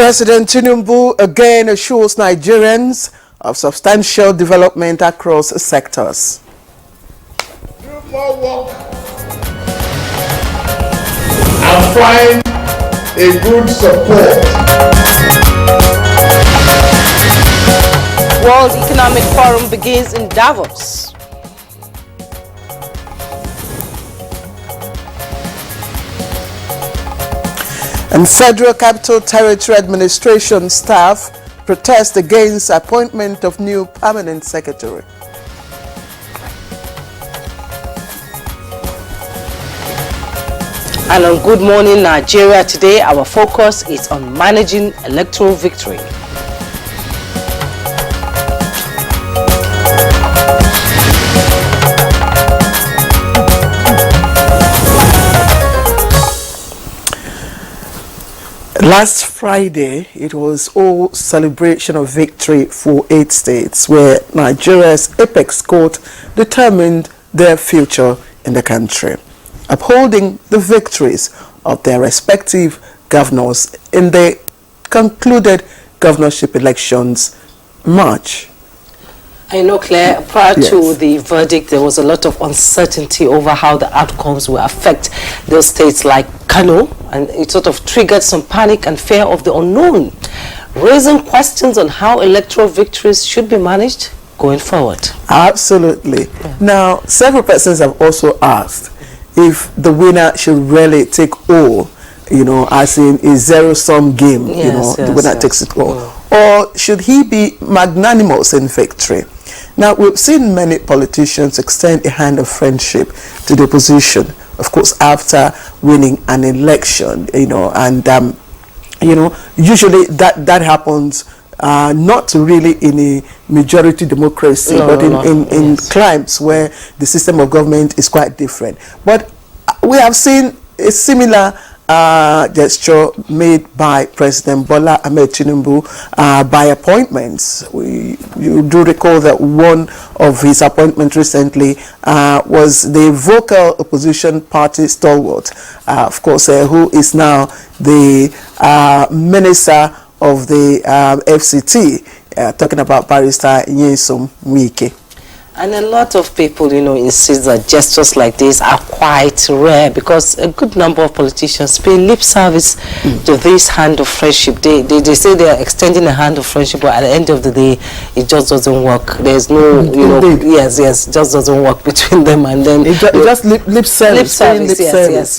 President Tinubu again assures Nigerians of substantial development across sectors. Do more work and find a good support. World Economic Forum begins in Davos. And Federal Capital Territory Administration staff protest against appointment of new permanent secretary. And on Good Morning Nigeria today, our focus is on managing electoral victory. Last Friday, it was all celebration of victory for 8 states where Nigeria's apex court determined their future in the country, upholding the victories of their respective governors in the concluded governorship elections March. I know, Claire, prior to the verdict, there was a lot of uncertainty over how the outcomes will affect those states like Kano, and it sort of triggered some panic and fear of the unknown, raising questions on how electoral victories should be managed going forward. Absolutely. Yeah. Now, several persons have also asked if the winner should really take all, as in a zero-sum game, the winner takes it all. Or should he be magnanimous in victory? Now, we've seen many politicians extend a hand of friendship to the opposition, of course, after winning an election, and, usually that happens not really in a majority democracy, but in climes where the system of government is quite different. But we have seen a similar gesture made by President Bola Ahmed Tinubu by appointments. You do recall that one of his appointments recently was the vocal opposition party stalwart, of course, who is now the minister of the FCT, talking about Barrister Nyesom Wike. And a lot of people, insist that gestures like this are quite rare because a good number of politicians pay lip service to this hand of friendship. They say they are extending a hand of friendship, but at the end of the day, it just doesn't work. There's no, yes, it just doesn't work between them, and then it just lip service.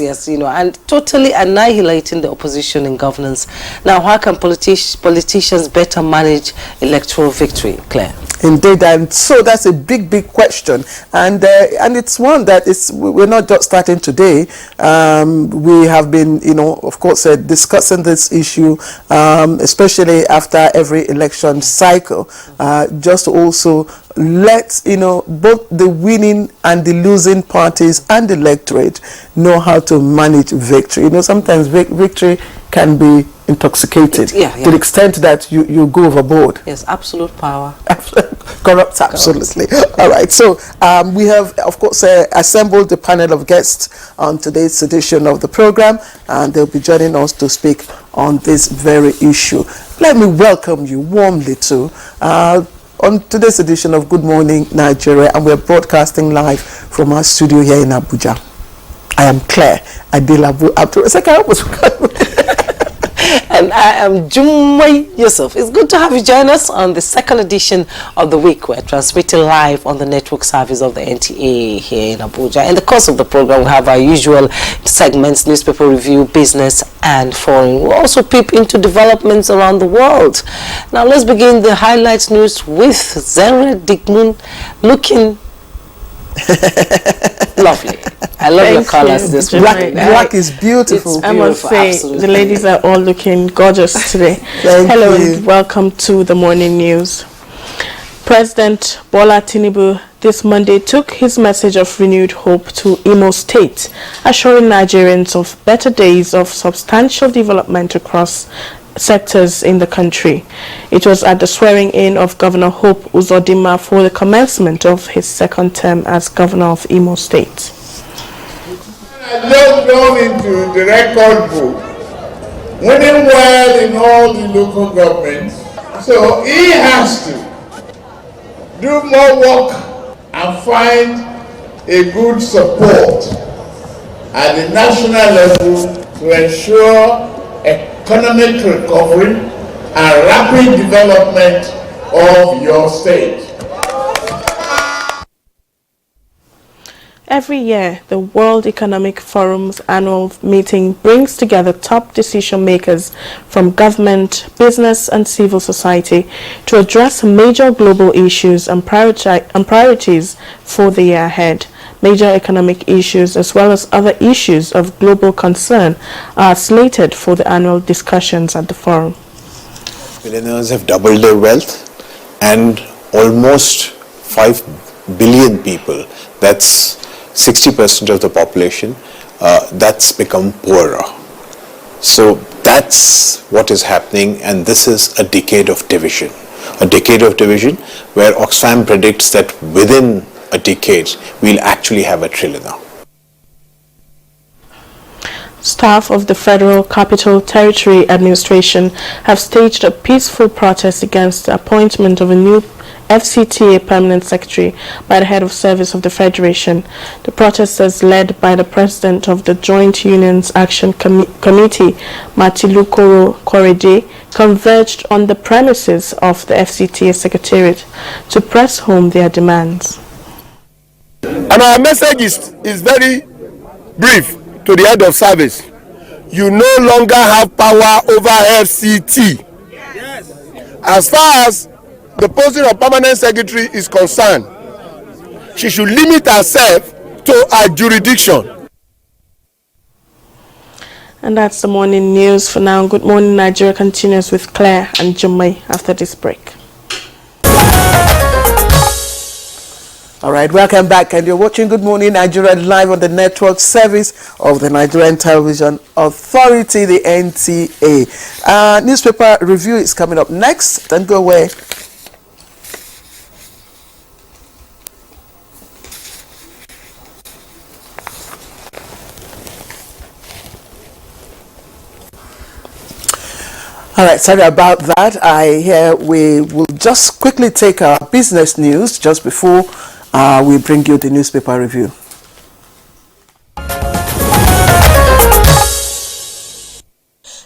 Yes, and totally annihilating the opposition in governance. Now, how can politicians better manage electoral victory, Claire? Indeed, and so that's a big question, and it's one that we're not just starting today. We have been, of course, discussing this issue, especially after every election cycle, just to also let both the winning and the losing parties and the electorate know how to manage victory. Sometimes victory can be intoxicated to the extent that you go overboard. Yes, absolute power. Corrupt, absolutely. All right, so we have, of course, assembled the panel of guests on today's edition of the program, and they'll be joining us to speak on this very issue. Let me welcome you warmly to on today's edition of Good Morning Nigeria, and we're broadcasting live from our studio here in Abuja. I am Claire Adelabu Abdul. And I am Jumai Yusuf. It's good to have you join us on the second edition of the week. We're transmitting live on the network service of the NTA here in Abuja. In the course of the program, we have our usual segments: newspaper review, business, and foreign. We'll also peep into developments around the world. Now, let's begin the highlights news with Zara Digmun looking lovely. I love your colors this morning. Black is beautiful. I must say, absolutely. The ladies are all looking gorgeous today. Hello and welcome to the morning news. President Bola Tinubu this Monday took his message of renewed hope to Imo State, assuring Nigerians of better days of substantial development across sectors in the country. It was at the swearing-in of Governor Hope Uzodinma for the commencement of his second term as Governor of Imo State. I looked down into the record book winning well in all the local governments. So he has to do more work and find a good support at the national level to ensure economic recovery and rapid development of your state. Every year, the World Economic Forum's annual meeting brings together top decision makers from government, business and civil society to address major global issues and priorities for the year ahead. Major economic issues as well as other issues of global concern are slated for the annual discussions at the forum. Billionaires have doubled their wealth and almost 5 billion people, that's 60% of the population, that's become poorer. So that's what is happening, and this is a decade of division. A decade of division where Oxfam predicts that within a decade we'll actually have a trillionaire. Staff of the Federal Capital Territory Administration have staged a peaceful protest against the appointment of a new FCTA Permanent Secretary by the Head of Service of the Federation. The protesters, led by the President of the Joint Unions Action Committee, Matilukoro Korede, converged on the premises of the FCTA Secretariat to press home their demands. And our message is very brief to the Head of Service. You no longer have power over FCT. Yes. As far as the posting of permanent secretary is concerned, she should limit herself to her jurisdiction. And that's the morning news for now. Good Morning Nigeria continues with Claire and Jumai after this break. All right, welcome back, and you're watching Good Morning Nigeria live on the network service of the Nigerian Television Authority, the NTA. Newspaper review is coming up next. Don't go away. All right, sorry about that. We will just quickly take our business news just before we bring you the newspaper review.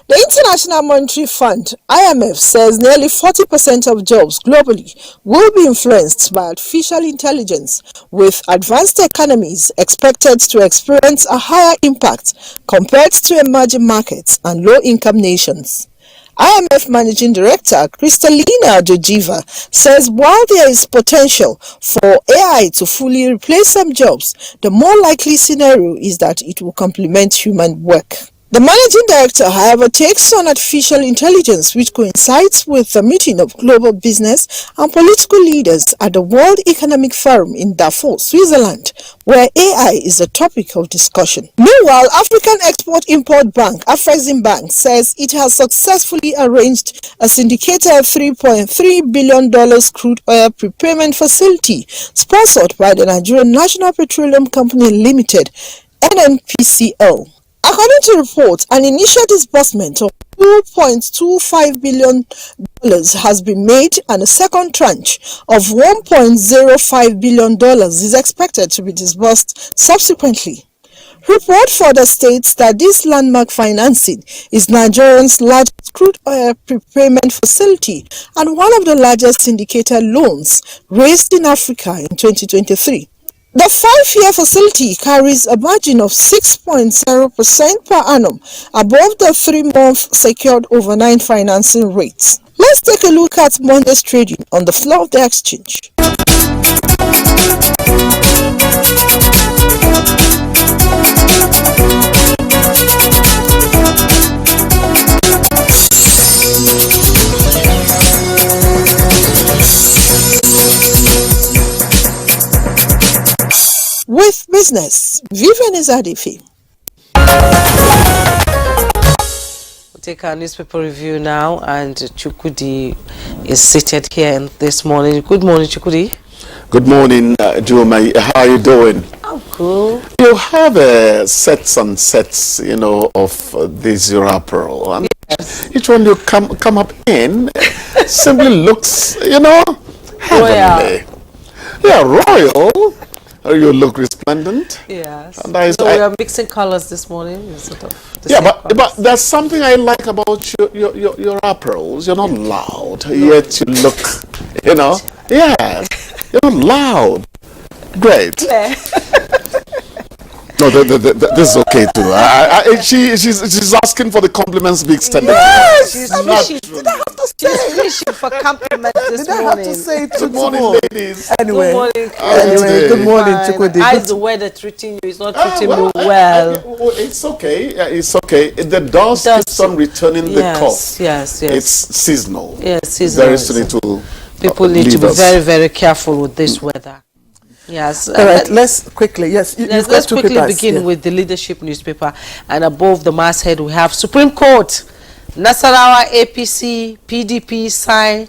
The International Monetary Fund, IMF, says nearly 40% of jobs globally will be influenced by artificial intelligence, with advanced economies expected to experience a higher impact compared to emerging markets and low-income nations. IMF Managing Director Kristalina Georgieva says while there is potential for AI to fully replace some jobs, the more likely scenario is that it will complement human work. The managing director, however, takes on artificial intelligence, which coincides with the meeting of global business and political leaders at the World Economic Forum in Davos, Switzerland, where AI is the topic of discussion. Meanwhile, African Export-Import Bank, Afreximbank, says it has successfully arranged a syndicated $3.3 billion crude oil prepayment facility sponsored by the Nigerian National Petroleum Company Limited, NNPCL. According to reports, an initial disbursement of $2.25 billion has been made, and a second tranche of $1.05 billion is expected to be disbursed subsequently. Report further states that this landmark financing is Nigeria's largest crude oil prepayment facility and one of the largest syndicated loans raised in Africa in 2023. The 5-year facility carries a margin of 6.0% per annum above the 3-month secured overnight financing rates. Let's take a look at Monday's trading on the floor of the exchange. With business, Vivian Izadifi. We'll take our newspaper review now, and Chukudi is seated here this morning. Good morning, Chukudi. Good morning, Juma. How are you doing? I'm cool. You have sets and sets, of this your apparel. And each one you come up in simply looks, heavenly. Yeah, royal. You look resplendent. Yes. And so we are mixing colors this morning. Sort of but there's something I like about your apparels. You're not loud, yet you look, you're not loud. Great. Yeah. No, this is okay too. She's asking for the compliments to be extended. Yes, she's wishing for compliments this morning. I have to say good morning, ladies. Anyway, good morning, Chukwudi. How is the weather treating you? It's not treating me well. It's okay. It's okay. The dust keeps on returning the cough. Yes. It's seasonal. Yes, seasonal. Very soon it will. People need to be very, very careful with this weather. Yes. All right, let's quickly, let's quickly begin with the leadership newspaper. And above the masthead, we have Supreme Court, Nasarawa APC, PDP sign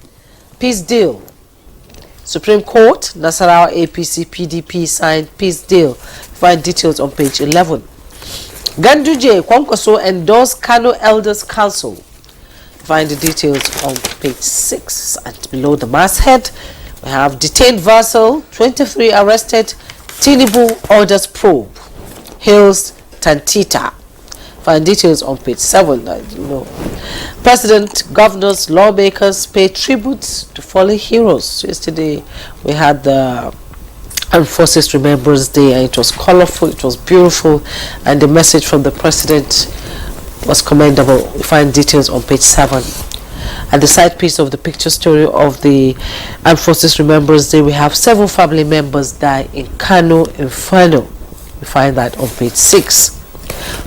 peace deal. Supreme Court, Nasarawa APC, PDP signed peace deal. Find details on page 11. Ganduje, Kwankwaso endorsed Kano Elders Council. Find the details on page 6. And below the masthead, we have detained Vassal, 23 arrested, Tinubu orders probe, Hills Tantita. Find details on page 7. President, governors, lawmakers pay tributes to fallen heroes. Yesterday we had the Armed Forces Remembrance Day, and it was colorful, it was beautiful, and the message from the president was commendable. We find details on page 7. At the side piece of the picture story of the Armed Forces Remembrance Day, we have 7 family members die in Kano Inferno. We find that on page 6.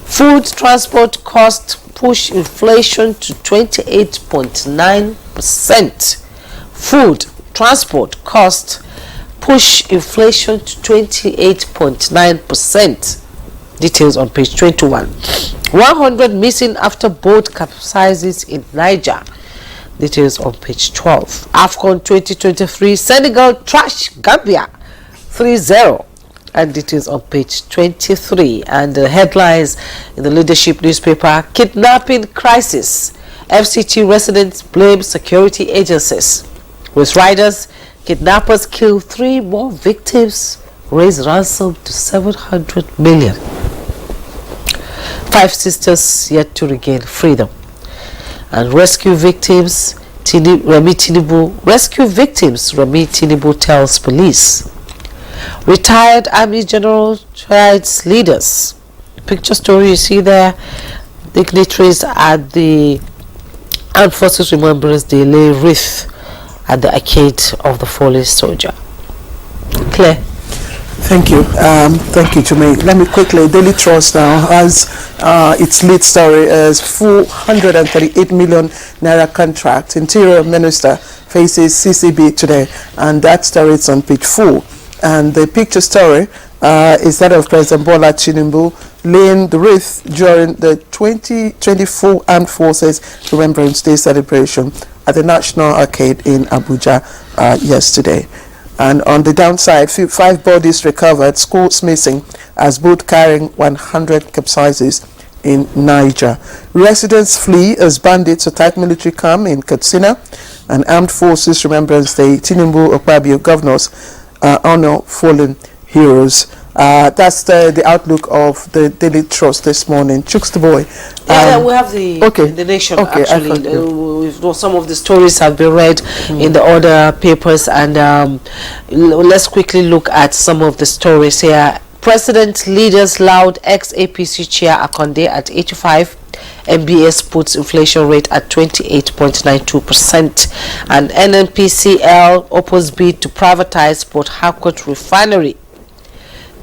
Food transport cost push inflation to 28.9%. Food transport cost push inflation to 28.9%. Details on page 21. 100 missing after boat capsizes in Niger. Details on page 12. AFCON 2023, Senegal trash Gambia 3-0. And details on page 23. And the headlines in the leadership newspaper: kidnapping crisis. FCT residents blame security agencies. With riders, kidnappers kill 3 more victims, raise ransom to 700 million. 5 sisters yet to regain freedom. And rescue victims, Remi Tinubu tells police. Retired Army General trides leaders. Picture story you see there. Dignitaries at the Armed Forces Remembrance Day lay wreath at the arcade of the fallen soldier. Claire. Thank you. Thank you, Jume. Let me quickly, Daily Trust now has its lead story as 438 million naira contract. Interior Minister faces CCB today, and that story is on page 4. And the picture story is that of President Bola Tinubu laying the wreath during the 2024 Armed Forces Remembrance Day celebration at the National Arcade in Abuja yesterday. And on the downside, 5 bodies recovered, schools missing, as boat carrying 100 capsizes in Niger. Residents flee as bandits attack military camp in Katsina. And Armed Forces Remembrance Day, Tinubu Okpabio governors honor fallen heroes. That's the outlook of the Daily Trust this morning. Chooks the boy. We have the Nation actually. Some of the stories have been read in the other papers, and let's quickly look at some of the stories here. President leaders loud ex-APC chair Akonde at 85. MBS puts inflation rate at 28.92%. And NNPCL opposes bid to privatize Port Harcourt refinery.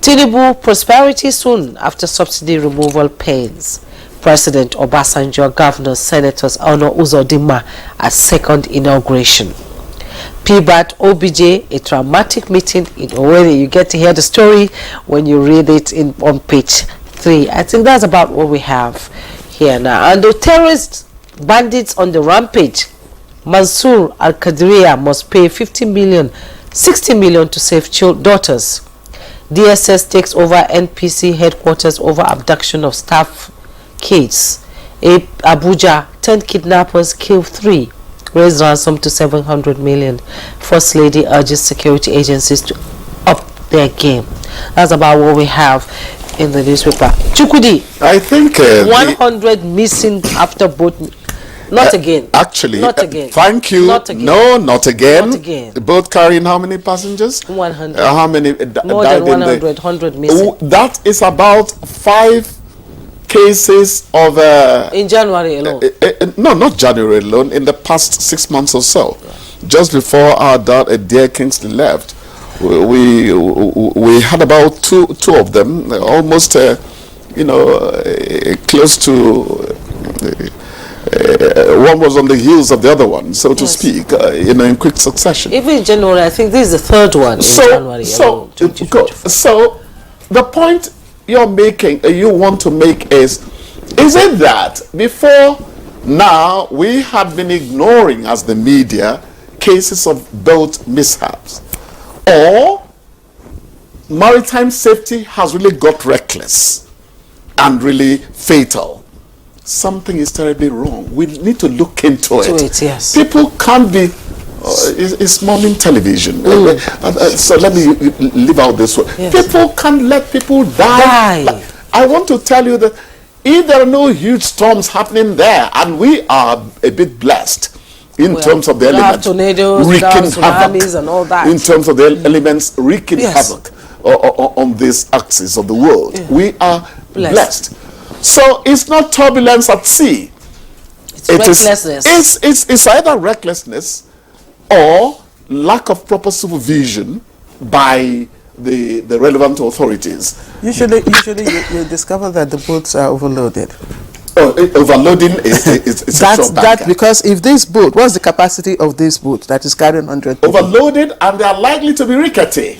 Tinubu prosperity soon after subsidy removal pains. President Obasanjo, governors, senators honor Uzodinma at second inauguration. PBAT OBJ, a dramatic meeting in Owerri. You get to hear the story when you read it on page 3. I think that's about what we have here now. And the terrorist bandits on the rampage, Mansour Al-Qadriya must pay 60 million to save daughters. DSS takes over NPC headquarters over abduction of staff kids. Abuja, 10 kidnappers kill 3. Raise ransom to 700 million. First Lady urges security agencies to up their game. That's about what we have in the newspaper. Chukudi, I think 100 missing after boat. Not again. Actually, not again. Thank you. Not again. No, not again. Not again. The boat carrying how many passengers? 100. How many More died than in 100 missing. That is about 5 cases of in January alone. no, not January alone. In the past 6 months or so, just before our dear Kingsley left, we had about two of them, almost close to. One was on the heels of the other one, so to speak, in quick succession. Even in January, I think this is the third one in January. So the point you're making, you want to make is it that before now we have been ignoring as the media cases of boat mishaps, or maritime safety has really got reckless and really fatal? Something is terribly wrong. We need to look into it. Yes. People can't be. It's morning television. So let me leave out this one. Yes. People can't let people die. I want to tell you that if there are no huge storms happening there, and we are a bit blessed in terms of the elements, tornadoes, wreaking havoc, and all that. in terms of the elements wreaking havoc on this axis of the world, we are blessed. So it's not turbulence at sea. It's recklessness. It's either recklessness or lack of proper supervision by the relevant authorities. Usually you discover that the boats are overloaded. Overloading is that because if this boat, what's the capacity of this boat that is carrying 100 people? Overloaded, and they are likely to be rickety.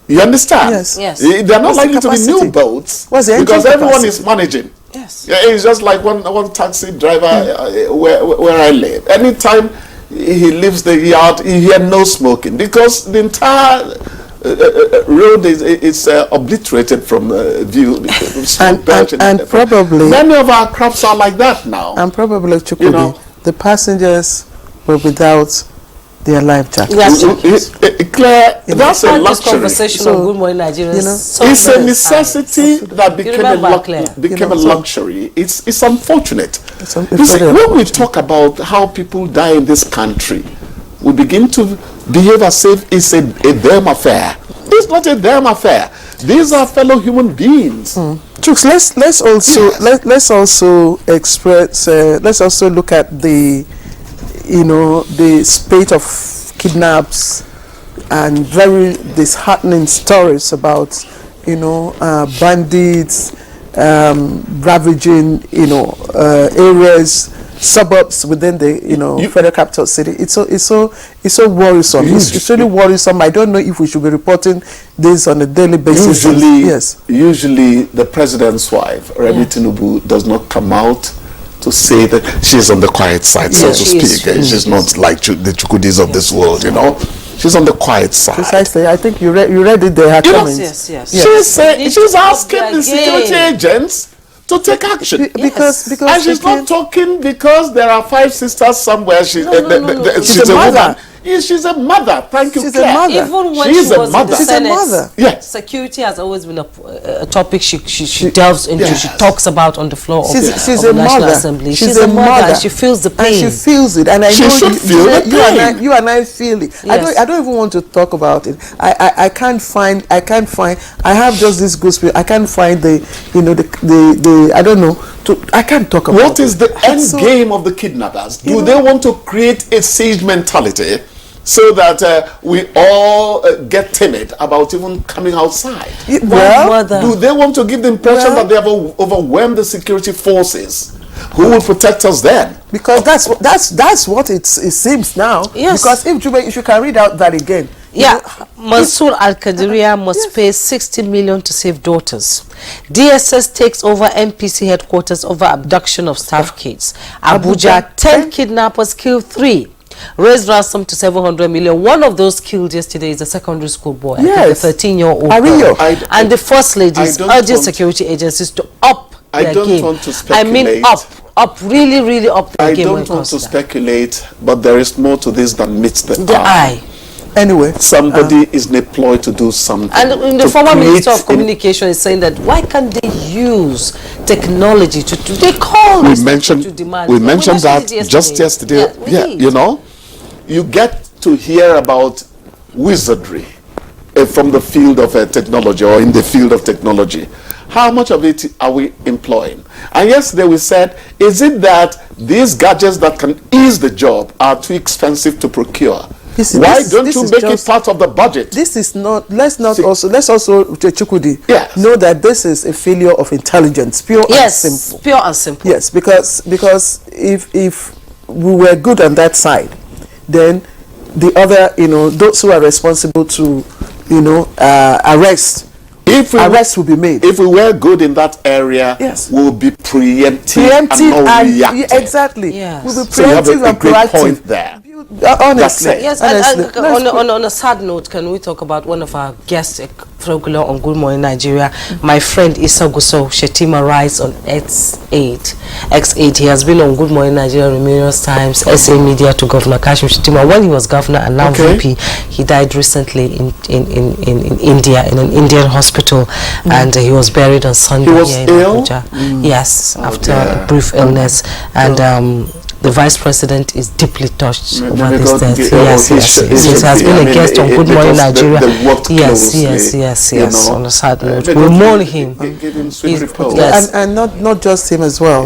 You understand? Yes. They are not likely to be new boats because everyone is managing. Yes. It's just like one taxi driver where I live. Anytime he leaves the yard, you hear no smoking because the entire road is obliterated from view. and probably many of our crops are like that now. And probably, Chukudi, the passengers were without their life jacket. Claire, that's a luxury. This conversation on Good Morning Nigeria. It's a necessity that became a luxury. It's unfortunate. You see, when we talk about how people die in this country, we begin to behave as if it's a them affair. It's not a them affair. These are fellow human beings. Chooks, let's also express. Let's also look at the spate of kidnaps and very disheartening stories about bandits ravaging areas, suburbs within the federal capital city. It's so worrisome. It's really worrisome. I don't know if we should be reporting this on a daily basis. Usually the president's wife, Remi Tinubu, does not come out to say that she's on the quiet side, so to speak. She's not like the Chukudis of this world, She's on the quiet side. Precisely. I think you read it there. Yes. She's asking the security agents to take action. Because and she's not talking because there are 5 sisters somewhere. She's a mother. She's a mother. Thank you, She's Claire. a mother. Even when she's she was in the Senate, mother. Yes. Security has always been a topic she delves into. Yes. She talks about on the floor of the National Assembly. She's a mother. She feels the pain. And she feels it. And I know you and I feel it. Yes. I don't even want to talk about it. I can't find. I have just this good spirit. I can't find the I don't know. I can't talk about what is the end game of the kidnappers? Do they want to create a siege mentality so that we all get timid about even coming outside? Do they want to give the impression that they have overwhelmed the security forces? Who will protect us then? Because that's what it seems now. Yes. Because if you can read out that again. Mansour Al-Qadiriya must pay 60 million to save daughters. DSS takes over MPC headquarters over abduction of staff kids. Abuja, 10 kidnappers kill 3. Raised ransom to 700 million. One of those killed yesterday is a secondary school boy. Yes. I think a 13-year-old girl. And the First Lady urging security agencies to up their don't game. want to speculate. I mean up, really, really up their game. I don't want to speculate, but there is more to this than meets the eye. Anyway, somebody is deployed to do something. And the former Minister of Communication is saying that why can't they use technology to they call we mentioned to demand. We mentioned that just yesterday. Yeah, you know, you get to hear about wizardry from the field of technology or in the field of technology. How much of it are we employing? And yesterday we said, is it that these gadgets that can ease the job are too expensive to procure? Why don't you make it part of the budget? This is not, let's also, Chukudi, know that this is a failure of intelligence, pure and simple. Pure and simple. Yes, because if we were good on that side, then the other, those who are responsible to, arrest will be made. If we were good in that area, we'll be preemptive and not reactive. Exactly. Yes. We'll be So you have preemptive and a great proactive. point there. Honestly. Yes, honestly. on a sad note, can we talk about one of our guests regular on Good Morning Nigeria? My friend Issa Gusso Shetima writes on X8. He has been on Good Morning Nigeria numerous times, SA Media to Governor Kashim Shetima when he was governor and now VP. He died recently in India, in an Indian hospital, and he was buried on Sunday here in Abuja. Yes, after a brief illness, and the Vice President is deeply touched over this death. Yes. He has been a guest on Good Morning Nigeria. Yes. On a sad note, we mourn him. And not just him as well.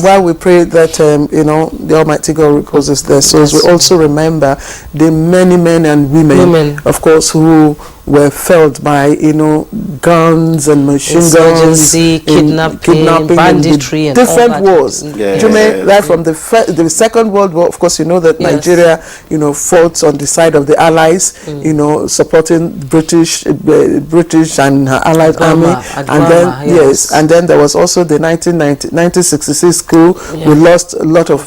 While we pray that the Almighty God reposes their souls, we also remember the many men and women, of course, who were felled by guns and machine guns, kidnapping, banditry, and different wars. Right from the Second World War, of course, that Nigeria, fought on the side of the Allies, supporting British and her Allied army, and then there was also the 1966 coup. We lost a lot of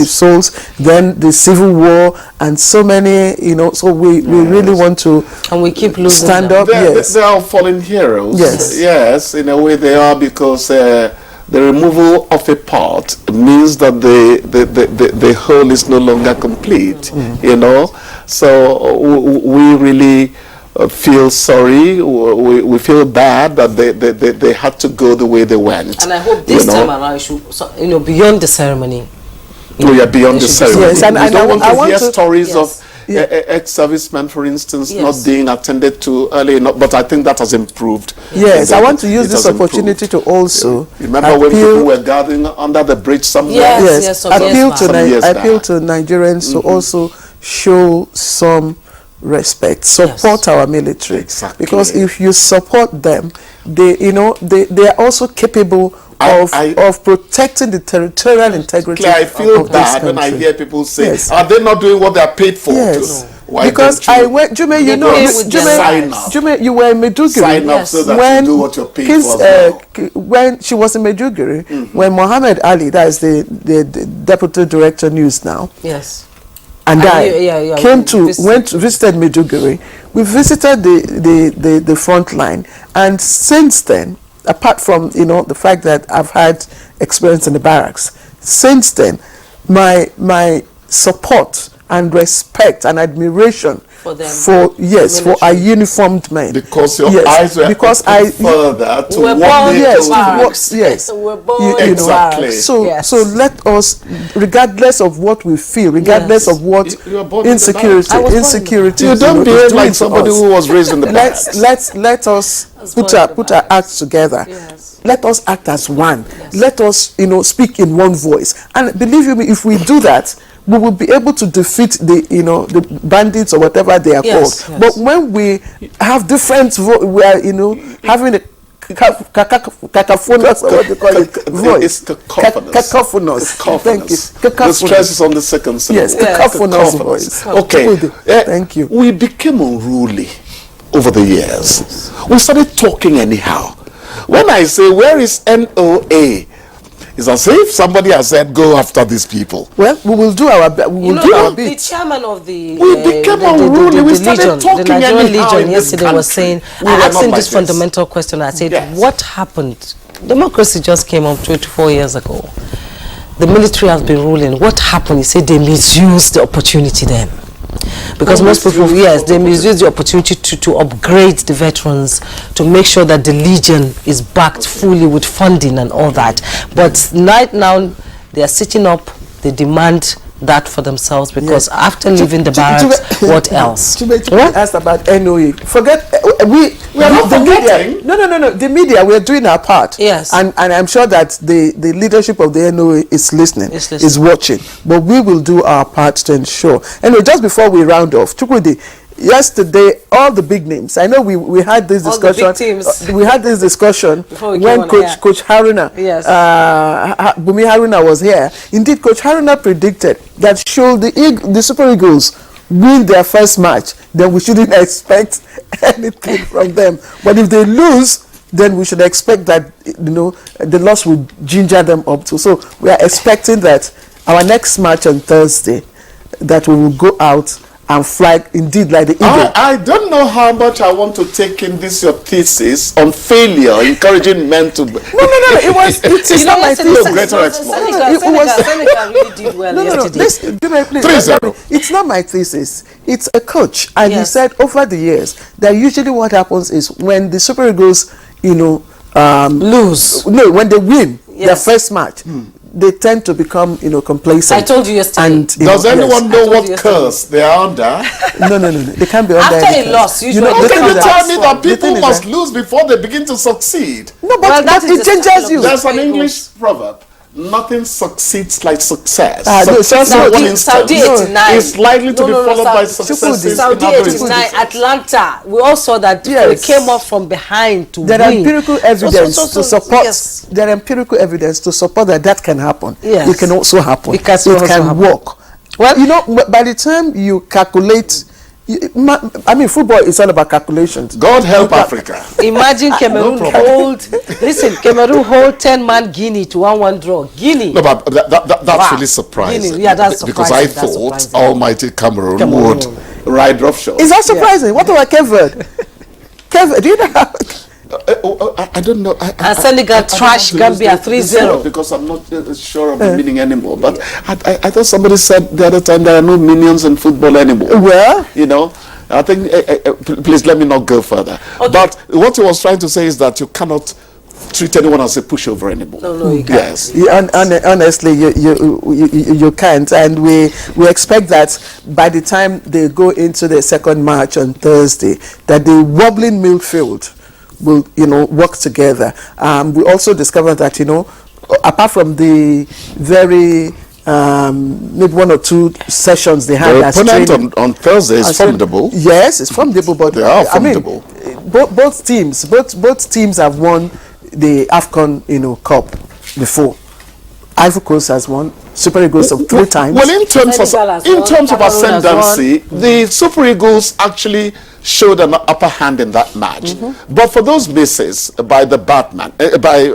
souls. Then the Civil War and so many, so we really want to. And we keep losing stand up. They are fallen heroes. Yes, in a way they are, because the removal of a part means that the whole is no longer complete. So we really feel sorry. We feel bad that they had to go the way they went. And I hope this time around, beyond the ceremony. We are beyond the ceremony. Yes, and I don't want to hear stories of ex-servicemen, for instance, not being attended to early enough, but I think that has improved. Yes, I want to use this opportunity to also remember when people were gathering under the bridge somewhere. Appeal to Nigerians to also show some respect, support our military, because if you support them, they are also capable of protecting the territorial integrity. I feel bad when I hear people say, are they not doing what they are paid for? Why because I went, Jume, you were in Maiduguri. Sign up so that you do what you're paid for. When she was in Maiduguri, when Mohammed Ali, that is the Deputy Director News now, and I visited Maiduguri. We visited the front line, and since then, apart from the fact that I've had experience in the barracks, since then, my support and respect and admiration for our uniformed men, because your eyes were further to what exactly. So let us, regardless of what we feel, regardless of what insecurity, you don't behave like somebody who was raised in the barracks. Let us put our acts together. Let us act as one. Let us speak in one voice. And believe you me, if we do that, we will be able to defeat the bandits or whatever they are called. But when we have different we are having a cacophonous, or what they call it, voice. Cacophonous. Thank you. The stress is on the second syllable. Yes, cacophonous voice. Okay. Thank you. We became unruly over the years. We started talking anyhow. When I say, where is NOA? It's as if somebody has said, go after these people. Well, we will do our best. We will do our bit. The chairman of the became unruly. We started talking the Nigerian Legion yesterday was saying, I asked him this fundamental question. I said, what happened democracy just came up 24 years ago. The military has been ruling. What happened? He said they misused the opportunity then. Because most people, yes, they misuse the opportunity to upgrade the veterans, to make sure that the Legion is backed fully with funding and all that. But right now, they are sitting up, they demand that for themselves, because after leaving the barracks, what else? You asked about NOE. Forget, we are not forgetting. No. The media, we are doing our part. Yes. And I'm sure that the leadership of the NOE is listening, is watching. But we will do our part to ensure. Anyway, just before we round off, Chukwudi, yesterday, all the big names. I know we had this discussion. All the big teams. We had this discussion when Coach Haruna, Bumi Haruna was here. Indeed, Coach Haruna predicted that should the Super Eagles win their first match, then we shouldn't expect anything from them. But if they lose, then we should expect that the loss will ginger them up too. So we are expecting that our next match on Thursday, that we will go out and fly indeed like the eagle. I don't know how much I want to take in this your thesis on failure, encouraging men to. No. It's not my thesis. Greater exploit. Senegal really did well yesterday. Listen, please. 3-0. It's not my thesis. It's a coach, and he said over the years that usually what happens is when the Super Eagles, lose. No, when they win their first match. They tend to become, complacent. I told you yesterday. And, does anyone know what curse they are under? No. They can't be under. After a loss, usually. Can you tell me that people must lose before they begin to succeed? No, but it changes you. There's an English proverb. Nothing succeeds like success. Saudi 89 is likely to be followed by success. Saudi 89, Atlanta. We all saw that they came up from behind to win. There are empirical evidence to support. There are empirical evidence to support that can happen. Yes. It can also happen. It can work. Well, by the time you calculate. Football is all about calculations. God help Africa. Imagine Cameroon hold 10-man Guinea to 1-1 draw. Guinea. No, but that's really surprising. Guinea. Yeah, that's surprising. Because I thought almighty Cameroon would ride roughshod. Is that surprising? What about Kevin? Do you know? I don't know. And Senegal trash Gambia 3-0. Because I'm not sure of the meaning anymore. But I thought somebody said the other time there are no minions in football anymore. Well, I think, please let me not go further. Okay. But what he was trying to say is that you cannot treat anyone as a pushover anymore. No, you can't. Yes. Honestly, you can't. And we expect that by the time they go into the second match on Thursday, that the wobbling midfield will work together. We also discovered that apart from the very maybe 1 or 2 sessions they had, the opponent on Thursday is formidable. Yes, it's formidable, but they are formidable. Both teams have won the AFCON Cup before. Ivory Coast has won. Super Eagles 3 times. Well, in terms of ascendancy, the Super Eagles actually showed an upper hand in that match. But for those misses by the Batman, by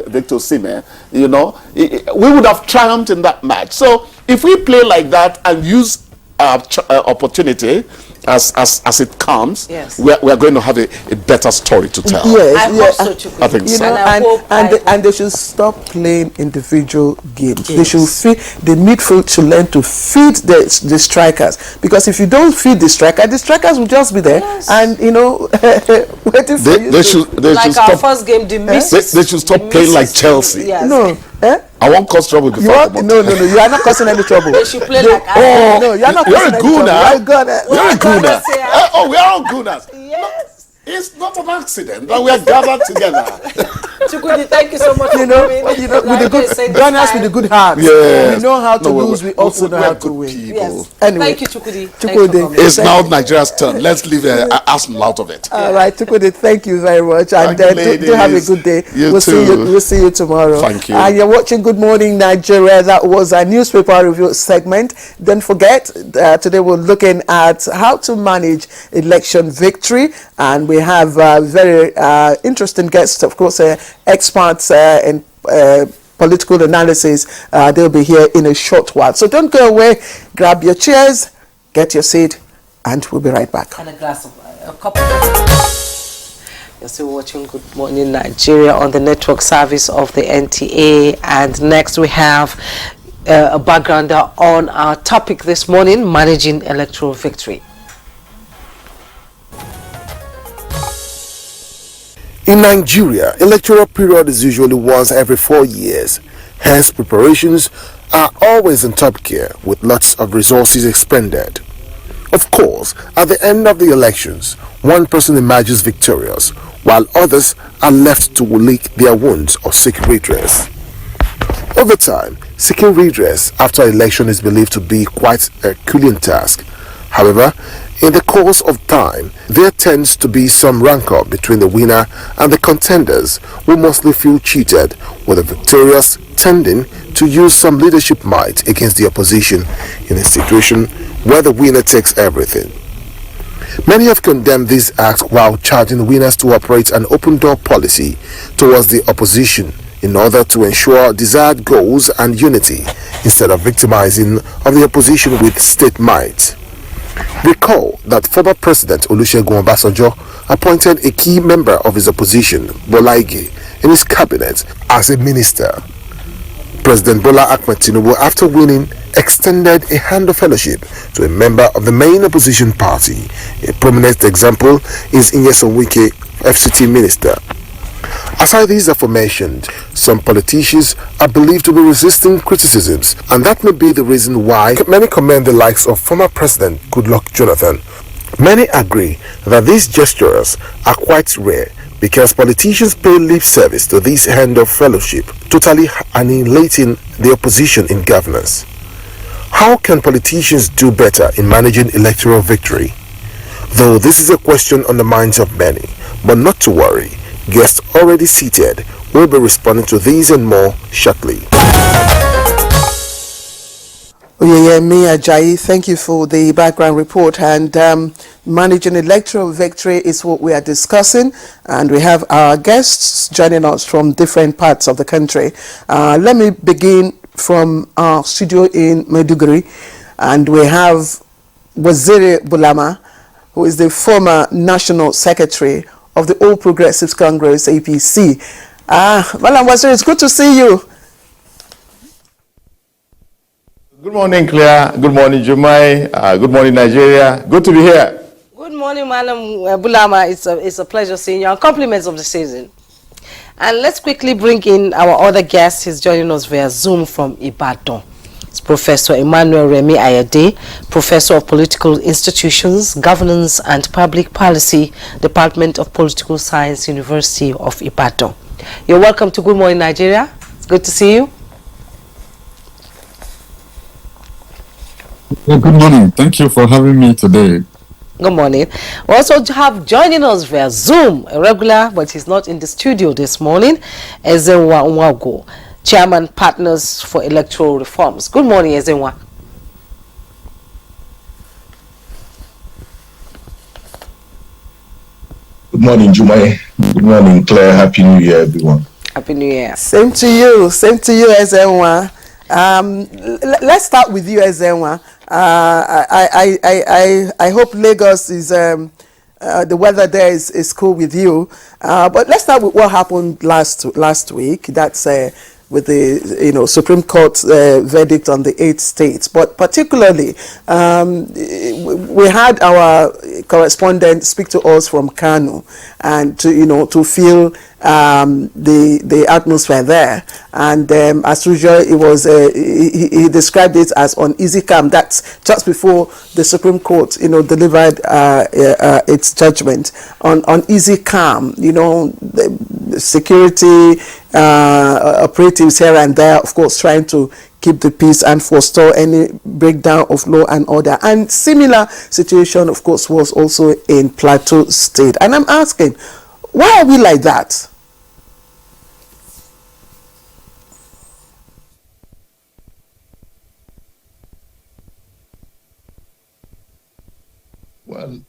Victor Osimhen, we would have triumphed in that match. So if we play like that and use our opportunity as it comes, we are going to have a better story to tell. I think so. And they should stop playing individual games. They should the midfield should learn to feed the strikers, because if you don't feed the strikers will just be there and waiting for you. They should stop. Our first game, they should stop playing like Chelsea. No. I won't cause trouble before. No, you are not causing any trouble. They should play like no, you are not causing any trouble. You're a gooner. We are all gooners. Yes. It's not an accident that we are gathered together. Chukwudi, thank you so much for coming. With the good gunners with the good heart. Yes. We know how to lose. We also know how to win. Yes. Anyway, thank you, Chukwudi. It's now Nigeria's turn. Let's leave Arsenal out of it. All right, Chukwudi, thank you very much, and do have a good day. We'll see you tomorrow. Thank you. And you're watching Good Morning Nigeria. That was our newspaper review segment. Don't forget, today we're looking at how to manage election victory, and we have very interesting guests, of course, experts in political analysis. They'll be here in a short while. So don't go away. Grab your chairs, get your seat, and we'll be right back. And a glass of a cup of You're still watching Good Morning Nigeria on the network service of the NTA. And next we have a backgrounder on our topic this morning, managing electoral victory. In Nigeria, electoral period is usually once every 4 years. Hence, preparations are always in top gear with lots of resources expended. Of course, at the end of the elections, one person emerges victorious, while others are left to lick their wounds or seek redress. Over time, seeking redress after election is believed to be quite a Herculean task. However, in the course of time, there tends to be some rancor between the winner and the contenders who mostly feel cheated, with the victorious tending to use some leadership might against the opposition in a situation where the winner takes everything. Many have condemned this act while charging the winners to operate an open-door policy towards the opposition in order to ensure desired goals and unity instead of victimizing of the opposition with state might. Recall that former President Olusegun Obasanjo appointed a key member of his opposition, Bola Ige, in his cabinet as a minister. President Bola Ahmed Tinubu, after winning, extended a hand of fellowship to a member of the main opposition party. A prominent example is Nyesom Wike, FCT minister. Aside these aforementioned, some politicians are believed to be resisting criticisms, and that may be the reason why many commend the likes of former President Goodluck Jonathan. Many agree that these gestures are quite rare because politicians pay lip service to this hand of fellowship, totally annihilating the opposition in governance. How can politicians do better in managing electoral victory? Though this is a question on the minds of many, but not to worry. Guests already seated will be responding to these and more shortly. Oyeyemi Ajayi, thank you for the background report. And managing electoral victory is what we are discussing. And we have our guests joining us from different parts of the country. Let me begin from our studio in Maiduguri. And we have Waziri Bulama, who is the former National Secretary of the All Progressives Congress, APC. Malam Waziri, it's good to see you. Good morning, Claire. Good morning, Jumai. Good morning, Nigeria. Good to be here. Good morning, Malam Bulama. It's a pleasure seeing you. And compliments of the season. And let's quickly bring in our other guest. He's joining us via Zoom from Ibadan. It's Professor Emmanuel Remi Ayade, Professor of Political Institutions, Governance and Public Policy, Department of Political Science, University of Ibadan. You're welcome to Good Morning Nigeria. It's good to see you. Well, good morning. Thank you for having me today. Good morning. We also have joining us via Zoom, a regular, but he's not in the studio this morning, Ezenwa Nwago, Chairman Partners for Electoral Reforms. Good morning, Ezenwa. Good morning, Jumai. Good morning, Claire. Happy New Year, everyone. Happy New Year. Same to you, Ezenwa. Let's start with you, Ezenwa. I hope Lagos is the weather there is cool with you. But let's start with what happened last week. That's with the Supreme Court verdict on the 8 states. But particularly, we had our correspondent speak to us from Kano, and to feel the atmosphere there. And as usual, it was he described it as uneasy calm. That's just before the Supreme Court delivered its judgment on uneasy calm. The security operatives here and there, of course, trying to keep the peace and forestall any breakdown of law and order. And similar situation, of course, was also in Plateau State. And I'm asking, why are we like that? Well,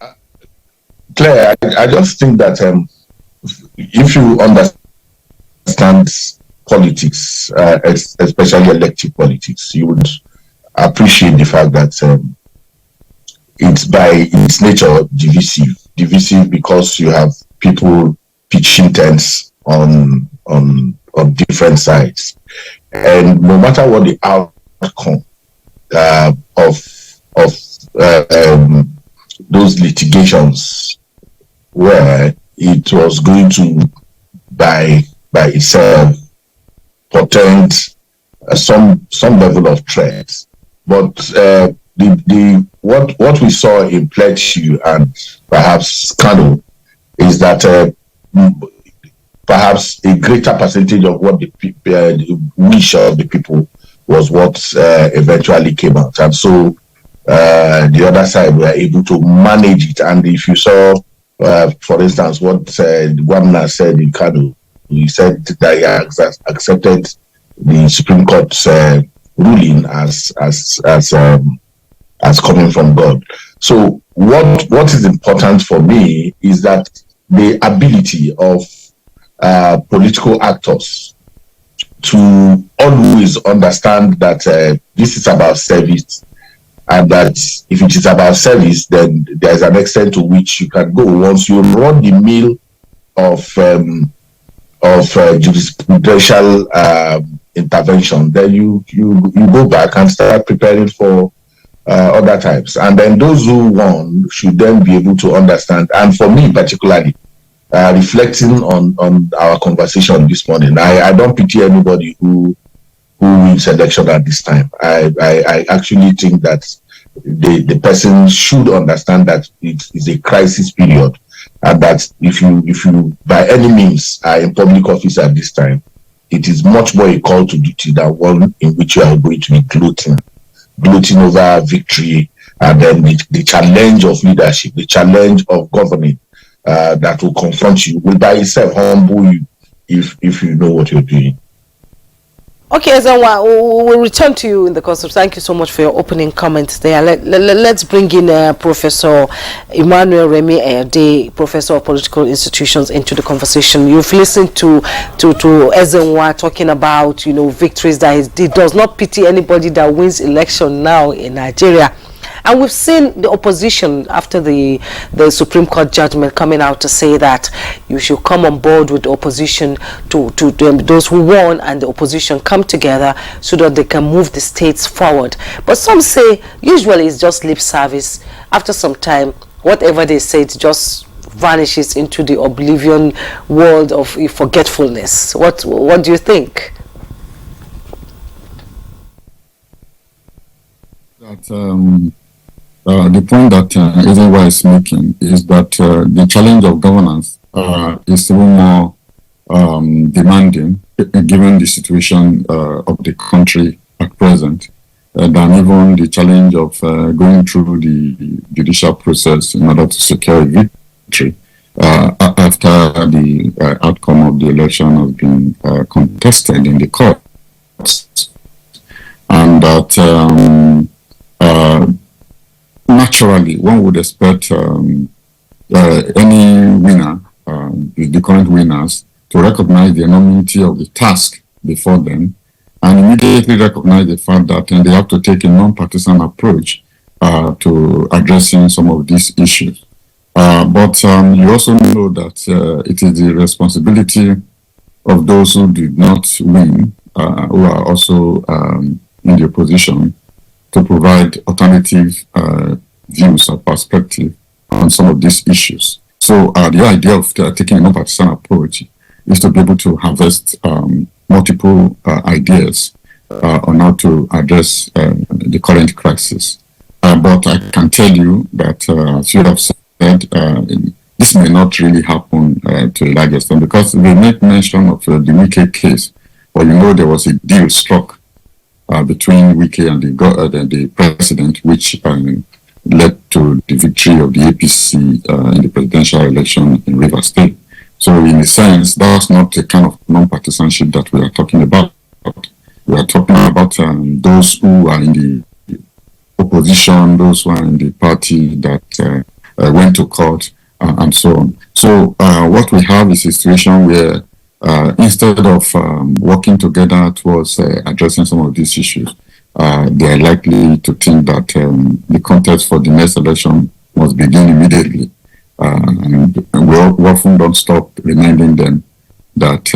Claire, I just think that if you understand politics, especially elective politics, you would appreciate the fact that it's by its nature divisive because you have people pitching tents on different sides, and no matter what the outcome of those litigations were, it was going to by itself portend some level of threat. But what we saw in Plateau and perhaps Kano is that perhaps a greater percentage of what the wish of the people was what eventually came out, and so the other side were able to manage it. And if you saw, for instance, what Gwamna said in Kano, he said that he has accepted the Supreme Court's ruling as coming from God. So what is important for me is that the ability of political actors to always understand that this is about service, and that if it is about service, then there is an extent to which you can go. Once you run the mill of jurisprudential intervention, then you go back and start preparing for other times. And then those who won should then be able to understand. And for me particularly, reflecting on our conversation this morning, I don't pity anybody who wins election at this time. I actually think that the person should understand that it is a crisis period, and that if you by any means are in public office at this time, it is much more a call to duty than one in which you are going to be gloating over victory, and then the challenge of leadership, the challenge of governing that will confront you will by itself humble you if you know what you're doing. Okay, Ezenwa, we'll return to you in the course of. Thank you so much for your opening comments there. Let's bring in Professor Emmanuel Remy Ayade, Professor of Political Institutions, into the conversation. You've listened to Ezenwa talking about, victories, that he does not pity anybody that wins election now in Nigeria. And we've seen the opposition after the Supreme Court judgment coming out to say that you should come on board with the opposition to those who won, and the opposition come together so that they can move the states forward. But some say usually it's just lip service. After some time, whatever they say, it just vanishes into the oblivion world of forgetfulness. What do you think? That the point that Ezenwa is making is that the challenge of governance is even more demanding, given the situation of the country at present, than even the challenge of going through the judicial process in order to secure a victory after the outcome of the election has been contested in the courts. And that naturally, one would expect any winner, the current winners, to recognize the enormity of the task before them, and immediately recognize the fact that they have to take a non-partisan approach to addressing some of these issues. But you also know that it is the responsibility of those who did not win, who are also in the opposition, to provide alternative views or perspective on some of these issues. So the idea of taking a non-partisan approach is to be able to harvest multiple ideas on how to address the current crisis. But I can tell you that, as you have said, this may not really happen to a large extent, because they make mention of the Wike case, but there was a deal struck between Wike and the president, which led to the victory of the APC in the presidential election in Rivers State. So in a sense, that's not the kind of non-partisanship that we are talking about. We are talking about those who are in the opposition, those who are in the party that went to court, and so on. So what we have is a situation where instead of working together towards addressing some of these issues, they are likely to think that the contest for the next election must begin immediately, And we often don't stop reminding them that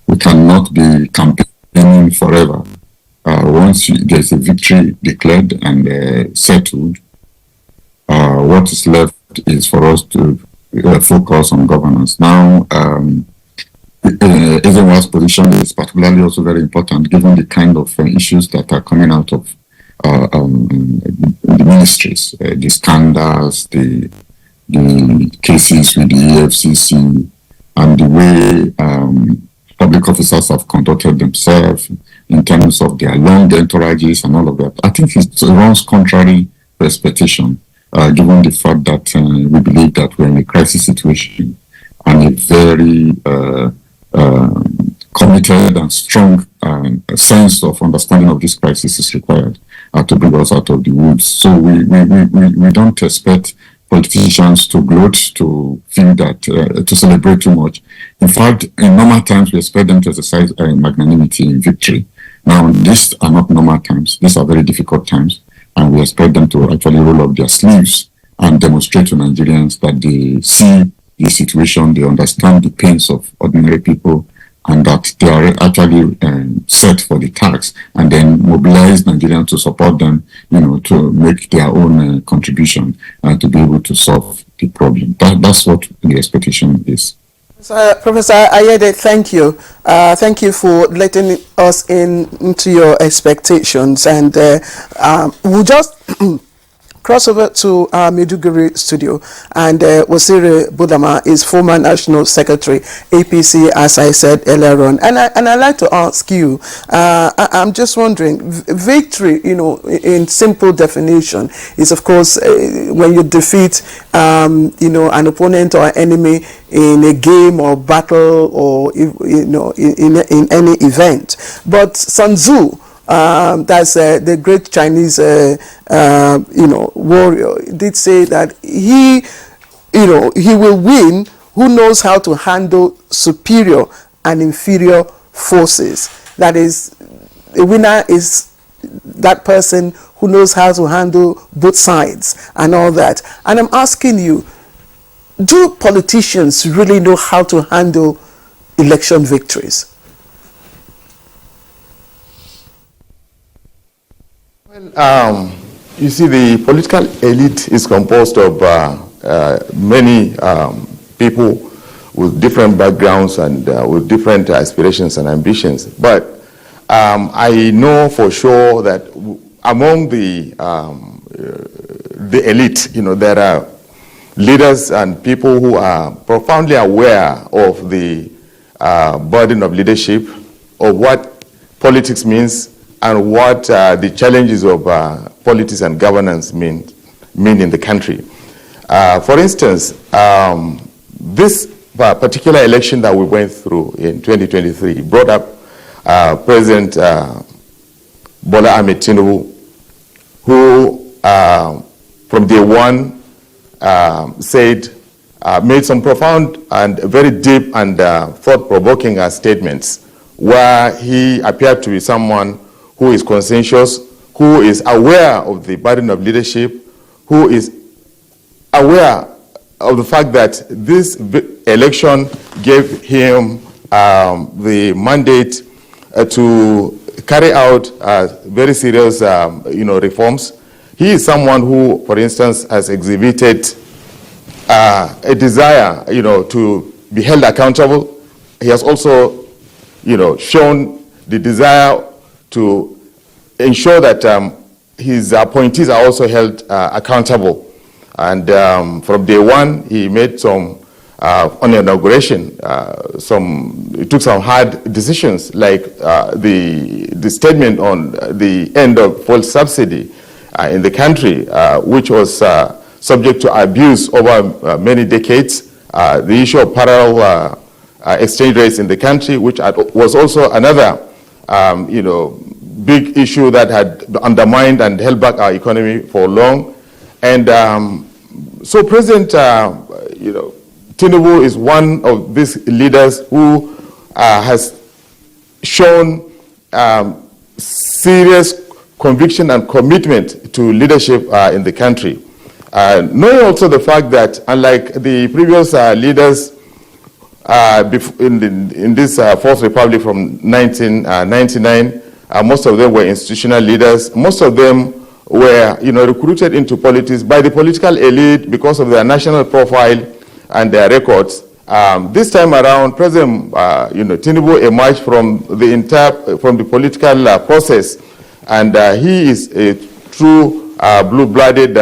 we cannot be campaigning forever. Once there's a victory declared and settled, what is left is for us to focus on governance. Now, Ezenwa's position is particularly also very important given the kind of issues that are coming out of the ministries, the scandals, the cases with the EFCC, and the way public officers have conducted themselves in terms of their long entourages and all of that. I think it runs contrary to expectation, given the fact that we believe that we're in a crisis situation and a very committed and strong sense of understanding of this crisis is required to bring us out of the woods. So we don't expect politicians to gloat, to feel that, to celebrate too much. In fact, in normal times, we expect them to exercise magnanimity in victory. Now, these are not normal times. These are very difficult times. And we expect them to actually roll up their sleeves and demonstrate to Nigerians that they see the situation, they understand the pains of ordinary people, and that they are actually set for the task, and then mobilize Nigerians to support them, to make their own contribution to be able to solve the problem. That's what the expectation is. Professor Ayede, thank you. Thank you for letting us into your expectations, and we'll just cross over to our Maiduguri studio, and Wasiri Budama is former National Secretary, APC, as I said earlier on. And I'd like to ask you, I'm just wondering, victory, in simple definition, is of course when you defeat, an opponent or enemy in a game or battle or, in any event. But Sun Tzu, that's the great Chinese, warrior, did say that he will win who knows how to handle superior and inferior forces. That is, the winner is that person who knows how to handle both sides and all that. And I'm asking you, do politicians really know how to handle election victories? Well, you see, the political elite is composed of many people with different backgrounds and with different aspirations and ambitions. But I know for sure that among the elite, there are leaders and people who are profoundly aware of the burden of leadership, of what politics means, and what the challenges of politics and governance mean in the country. For instance, this particular election that we went through in 2023 brought up President Bola Ahmed Tinubu, who from day one said, made some profound and very deep and thought-provoking statements, where he appeared to be someone who is conscientious, who is aware of the burden of leadership, who is aware of the fact that this election gave him the mandate to carry out very serious reforms. He is someone who, for instance, has exhibited a desire to be held accountable. He has also shown the desire to ensure that his appointees are also held accountable. And from day one, he made some, on the inauguration, he took some hard decisions, like the statement on the end of fuel subsidy in the country, which was subject to abuse over many decades. The issue of parallel exchange rates in the country, which was also another big issue that had undermined and held back our economy for long. And so President Tinubu is one of these leaders who has shown serious conviction and commitment to leadership in the country. Knowing also the fact that, unlike the previous leaders in this Fourth Republic from 1999, most of them were institutional leaders. Most of them were, recruited into politics by the political elite because of their national profile and their records. This time around, President Tinubu emerged from the political process, and he is a true blue-blooded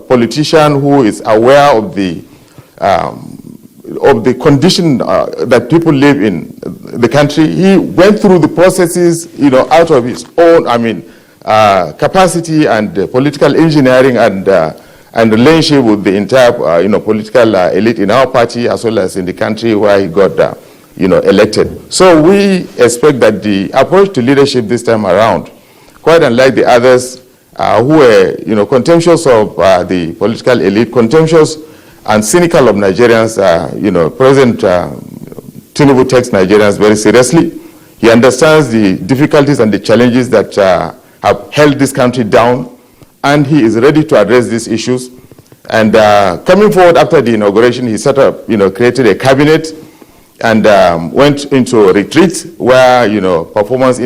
politician who is aware of the condition that people live in the country. He went through the processes, out of his own, capacity and political engineering and relationship with the entire, political elite in our party as well as in the country where he got, elected. So we expect that the approach to leadership this time around, quite unlike the others who were, contemptuous of the political elite, contemptuous and cynical of Nigerians, President Tinubu takes Nigerians very seriously. He understands the difficulties and the challenges that have held this country down, and he is ready to address these issues. And coming forward after the inauguration, he set up, created a cabinet and went into a retreat where, performance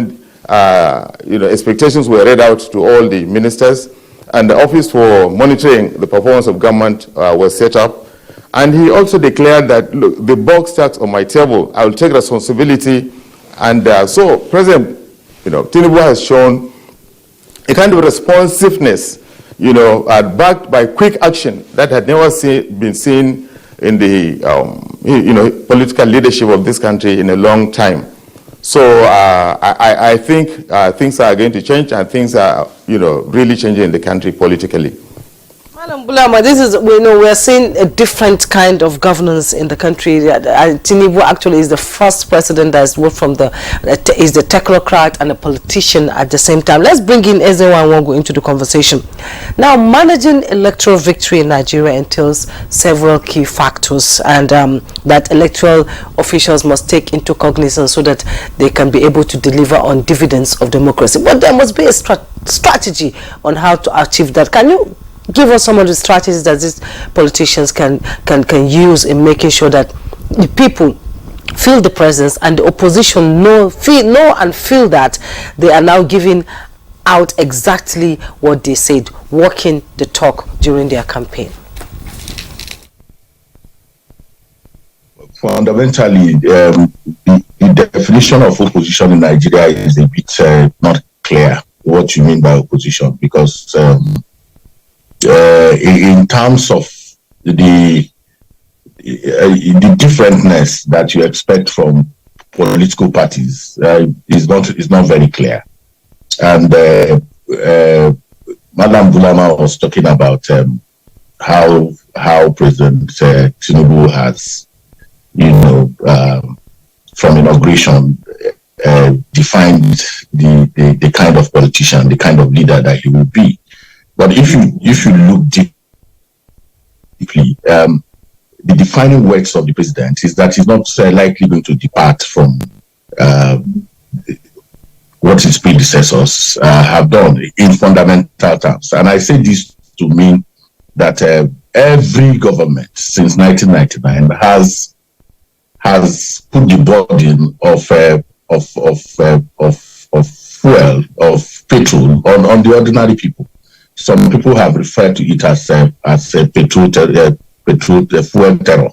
expectations were read out to all the ministers, and the Office for Monitoring the Performance of Government was set up. And he also declared that, look, the buck stacks on my table, I will take responsibility. And so President Tinubu has shown a kind of responsiveness, backed by quick action that had never been seen in the political leadership of this country in a long time. So I think things are going to change, and things are, really changing in the country politically. Madam Bulama, this is, we're seeing a different kind of governance in the country. Tinubu actually is the first president that has worked from is the technocrat and a politician at the same time. Let's bring in Ezewa Nwogu into the conversation. Now, managing electoral victory in Nigeria entails several key factors, and that electoral officials must take into cognizance so that they can be able to deliver on dividends of democracy. But there must be a strategy on how to achieve that. Can you give us some of the strategies that these politicians can use in making sure that the people feel the presence and the opposition know and feel that they are now giving out exactly what they said, walking the talk during their campaign? Fundamentally, the definition of opposition in Nigeria is a bit not clear. What you mean by opposition, because in terms of the differentness that you expect from political parties is not very clear. And Madam Bulama was talking about how President Tinubu has, from inauguration, defined the kind of politician, the kind of leader that he will be. But if you look deeply, the defining words of the president is that he's not likely going to depart from what his predecessors have done in fundamental terms. And I say this to mean that every government since 1999 has put the burden of fuel, of petrol on the ordinary people. Some people have referred to it as petrol fuel terror.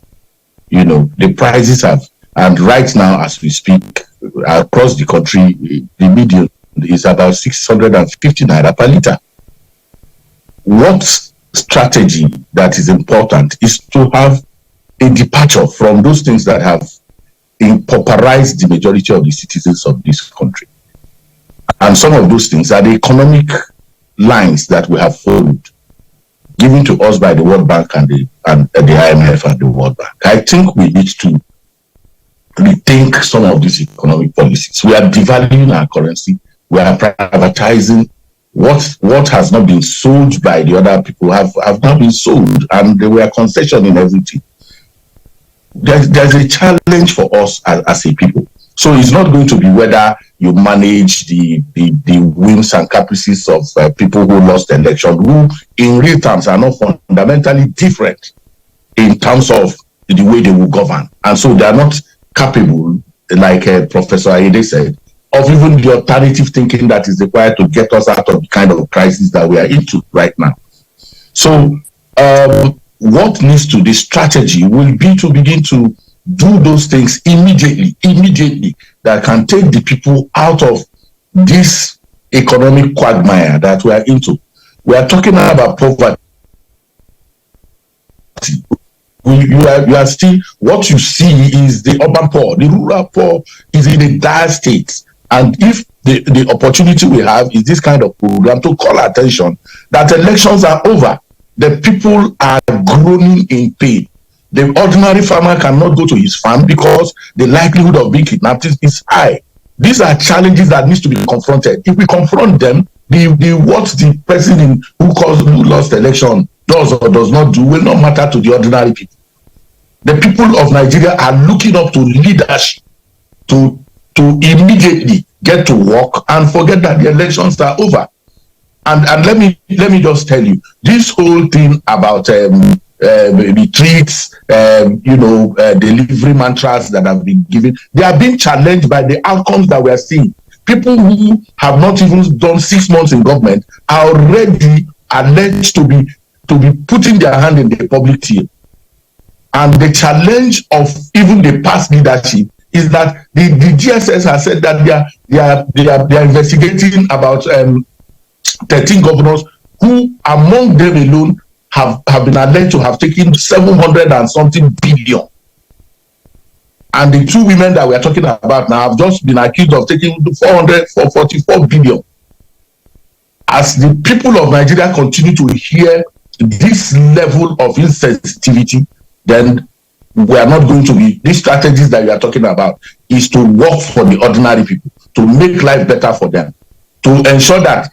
The prices have, and right now as we speak, across the country, the median is about 650 naira per liter. What strategy that is important is to have a departure from those things that have pauperized the majority of the citizens of this country. And some of those things are the economic lines that we have followed, given to us by the World Bank and the IMF and the World Bank. I think we need to rethink some of these economic policies. We are devaluing our currency. We are privatizing. What has not been sold by the other people have not been sold, and there were concessions in everything. There's a challenge for us as a people. So it's not going to be whether you manage the whims and caprices of people who lost the election, who in real terms are not fundamentally different in terms of the way they will govern. And so they are not capable, like Professor Ayede said, of even the alternative thinking that is required to get us out of the kind of crisis that we are into right now. So what needs to, the strategy will be to begin to do those things immediately that can take the people out of this economic quagmire that we are into. We are talking about poverty. You are still, what you see is the urban poor, the rural poor is in a dire state. And if the opportunity we have is this kind of program to call attention that elections are over, the people are groaning in pain. The ordinary farmer cannot go to his farm because the likelihood of being kidnapped is high. These are challenges that need to be confronted. If we confront them, what the person who lost the election does or does not do will not matter to the ordinary people. The people of Nigeria are looking up to leadership to immediately get to work and forget that the elections are over. And let me just tell you, this whole thing about retreats, delivery mantras that have been given, they are being challenged by the outcomes that we are seeing. People who have not even done 6 months in government are already alleged to be putting their hand in the public till. And the challenge of even the past leadership is that the GSS has said that they are investigating about 13 governors who, among them alone, have been alleged to have taken 700 and something billion. And the 2 women that we are talking about now have just been accused of taking 444 billion. As the people of Nigeria continue to hear this level of insensitivity, then we are not going to be, these strategies that we are talking about is to work for the ordinary people, to make life better for them, to ensure that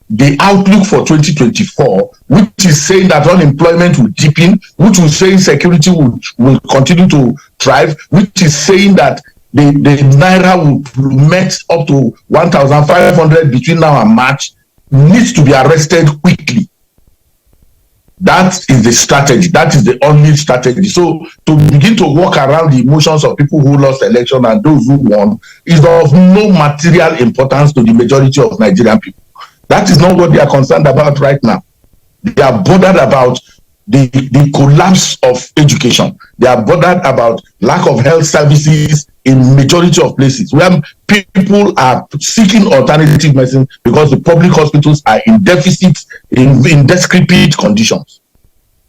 the outlook for 2024, which is saying that unemployment will deepen, which will say security will continue to thrive, which is saying that the Naira will plummet up to 1,500 between now and March, needs to be arrested quickly. That is the strategy. That is the only strategy. So to begin to walk around the emotions of people who lost the election and those who won is of no material importance to the majority of Nigerian people. That is not what they are concerned about right now. They are bothered about the collapse of education. They are bothered about lack of health services in majority of places where people are seeking alternative medicine because the public hospitals are in deficit, in decrepit conditions.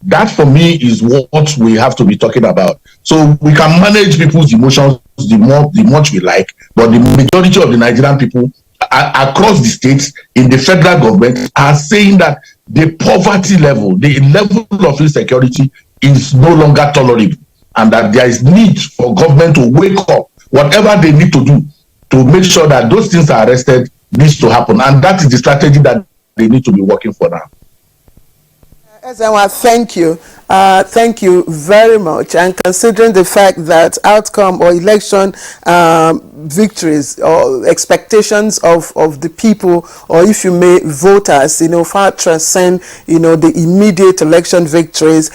That for me is what we have to be talking about. So we can manage people's emotions the much we like, but the majority of the Nigerian people across the states in the federal government are saying that the poverty level, the level of insecurity is no longer tolerable, and that there is need for government to wake up. Whatever they need to do to make sure that those things are arrested needs to happen, and that is the strategy that they need to be working for now. Ezenwa, thank you. Thank you very much. And considering the fact that outcome or election victories or expectations of the people, or if you may, voters, far transcend, the immediate election victories,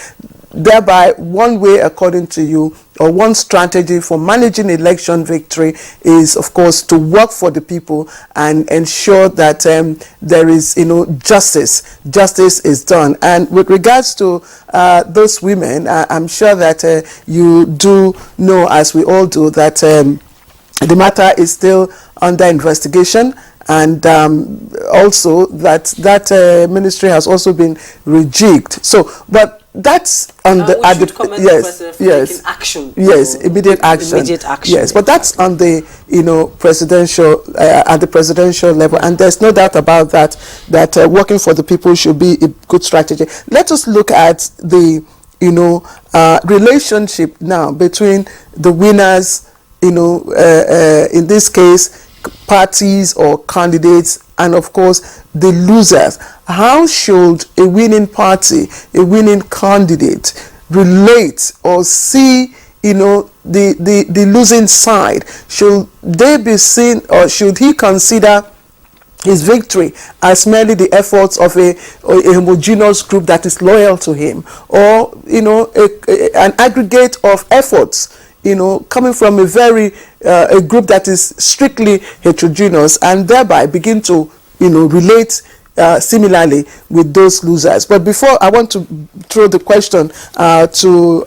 thereby one way, according to you, or one strategy for managing election victory is, of course, to work for the people and ensure that there is, justice is done. And with regards to those women, I'm sure that you do know, as we all do, that the matter is still under investigation, and also that ministry has also been rejigged. So, but that's on the immediate action. Yes, but that's on the presidential at the presidential level, and there's no doubt about that working for the people should be a good strategy. Let us look at the relationship now between the winners, in this case parties or candidates, and of course the losers. How should a winning party, a winning candidate relate or see the losing side? Should they be seen, or should he consider his victory as merely the efforts of a homogeneous group that is loyal to him, or an aggregate of efforts coming from a group that is strictly heterogeneous, and thereby begin to relate similarly with those losers? But before, I want to throw the question to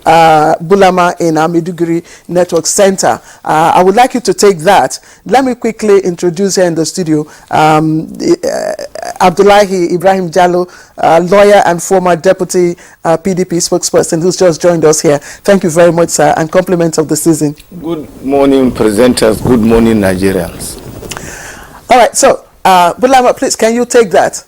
Bulama in our Maiduguri Network Center. I would like you to take that. Let me quickly introduce here in the studio Abdullahi Ibrahim Jallo, lawyer and former deputy PDP spokesperson, who's just joined us here. Thank you very much, sir, and compliments of the season. Good morning, presenters. Good morning, Nigerians. All right, so Bulama, please, can you take that?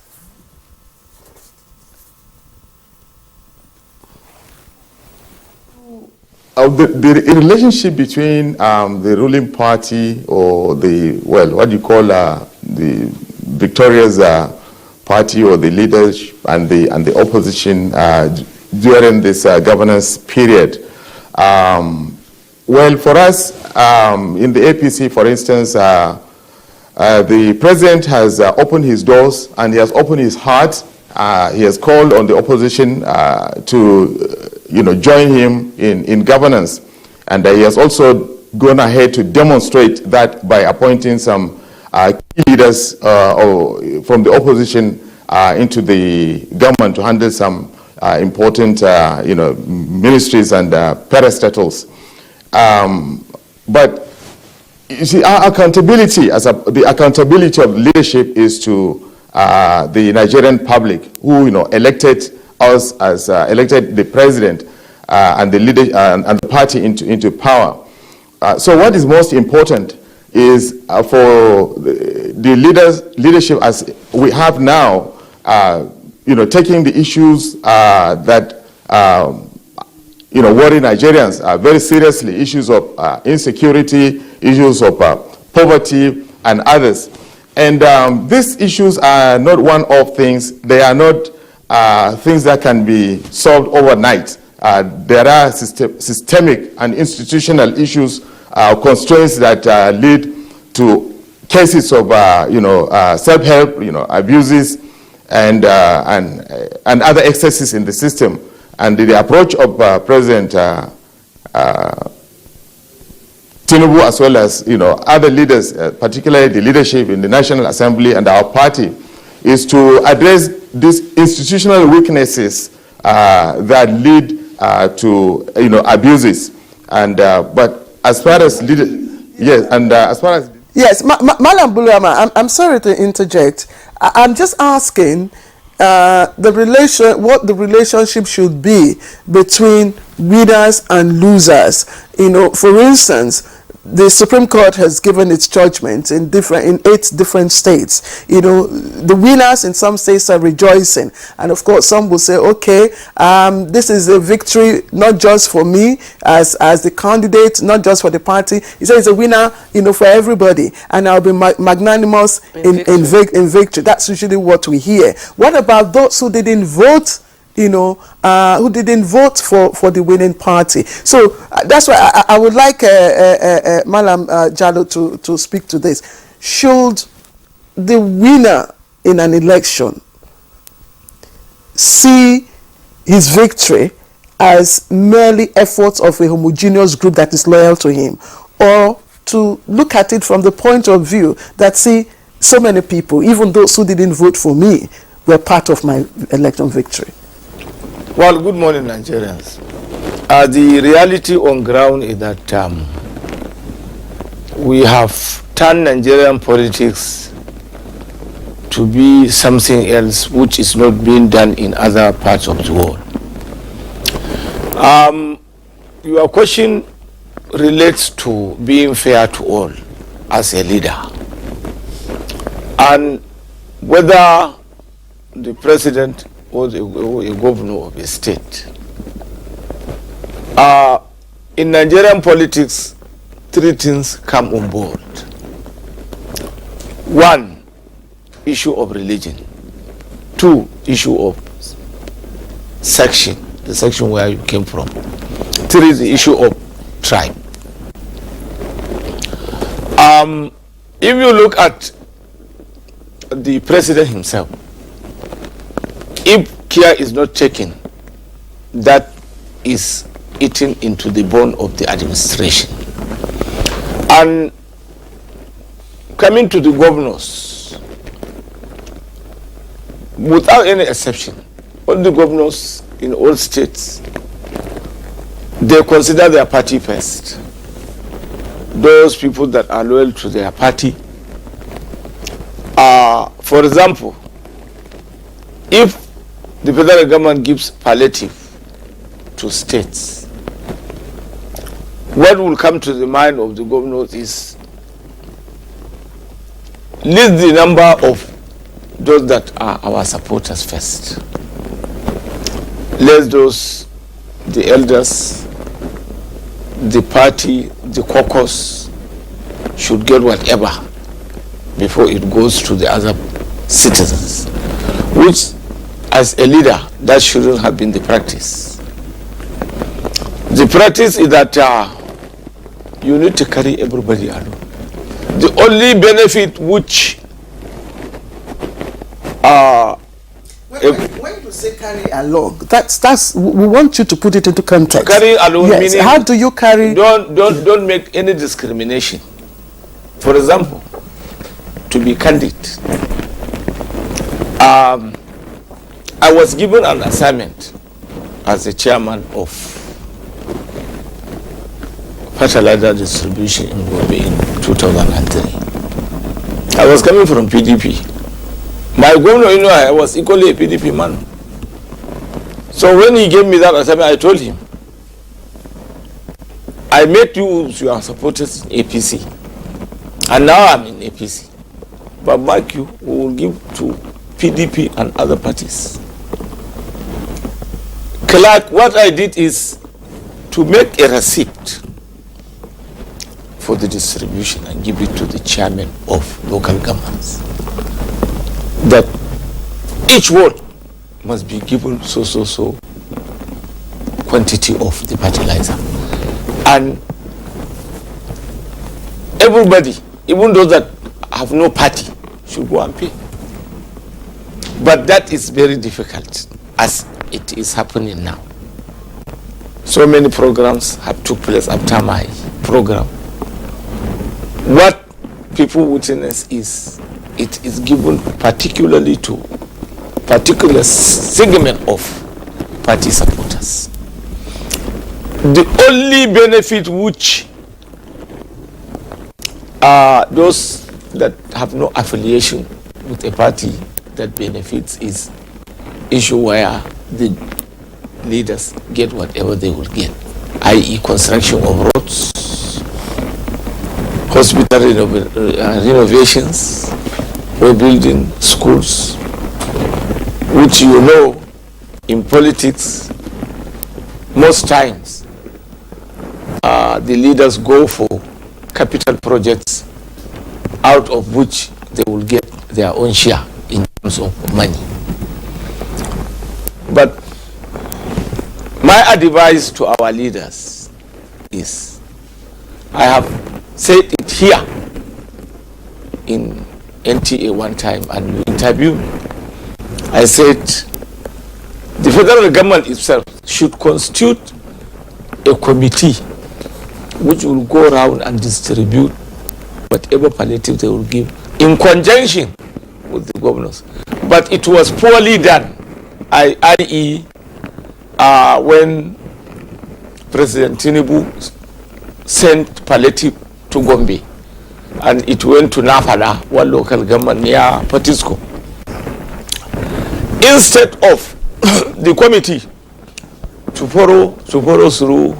The relationship between the ruling party, or what do you call the victorious party, or the leaders and the opposition during this governance period. Well, for us in the APC, for instance, the president has opened his doors and he has opened his heart. He has called on the opposition to join him in governance, and he has also gone ahead to demonstrate that by appointing some key leaders from the opposition into the government to handle some important ministries and parastatals. But you see, our accountability the accountability of leadership is to the Nigerian public, who elected us as elected the president and the leader and the party into power. So what is most important is for the leadership as we have now, taking the issues that worry Nigerians very seriously, issues of insecurity, issues of poverty, and others. And these issues are not one-off things. They are not things that can be solved overnight. There are systemic and institutional issues, constraints that lead to cases of self-help, abuses, and other excesses in the system. And the approach of President Tinubu, as well as other leaders, particularly the leadership in the National Assembly and our party, is to address these institutional weaknesses that lead to abuses. And but as far as yes, Malam Bulama, I'm sorry to interject. I'm just asking what the relationship should be between winners and losers. For instance, the Supreme Court has given its judgment in 8 different states. The winners in some states are rejoicing, and of course some will say, okay, this is a victory not just for me as the candidate, not just for the party. He says it's a winner, for everybody, and I'll be magnanimous in victory. That's usually what we hear. What about those who didn't vote? Who didn't vote for the winning party? So that's why I would like Malam Jallo to speak to this. Should the winner in an election see his victory as merely efforts of a homogeneous group that is loyal to him, or to look at it from the point of view that, see, so many people, even those who didn't vote for me, were part of my election victory? Well, good morning, Nigerians. The reality on ground is that we have turned Nigerian politics to be something else which is not being done in other parts of the world. Your question relates to being fair to all as a leader, and whether the president or a governor of a state. In Nigerian politics, 3 things come on board. 1, issue of religion. 2, issue of section, the section where you came from. 3, the issue of tribe. If you look at the president himself, if care is not taken, that is eaten into the bone of the administration. And coming to the governors, without any exception, all the governors in all states, they consider their party first. Those people that are loyal to their party. For example, if the federal government gives palliative to states, what will come to the mind of the governors is list the number of those that are our supporters first. Let those, the elders, the party, the caucus should get whatever before it goes to the other citizens, which as a leader, that shouldn't have been the practice. The practice is that you need to carry everybody along. The only benefit which when you say carry along, that's we want you to put it into context. Carry along, yes. Meaning how do you carry? Don't make any discrimination. For example, to be candid, I was given an assignment as the chairman of fertilizer distribution in Gombe in 2003. I was coming from PDP. My governor, I was equally a PDP man. So when he gave me that assignment, I told him, I met you your supporters in APC, and now I'm in APC. But mark you, we will give to PDP and other parties. Clark, what I did is to make a receipt for the distribution and give it to the chairman of local governments, that each ward must be given so quantity of the fertilizer, and everybody, even those that have no party, should go and pay. But that is very difficult as it is happening now. So many programs have took place after my program. What people witness is it is given particularly to particular segment of party supporters. The only benefit which those that have no affiliation with a party that benefits is issue where the leaders get whatever they will get, i.e. construction of roads, hospital renovations, rebuilding schools, which in politics, most times the leaders go for capital projects out of which they will get their own share in terms of money. But my advice to our leaders is, I have said it here in NTA one time, and we interviewed me. I said the federal government itself should constitute a committee which will go around and distribute whatever palliative they will give in conjunction with the governors. But it was poorly done, i.e. When President Tinubu sent palliative to Gombe, and it went to Nafala, one local government near Patisco. Instead of the committee to follow through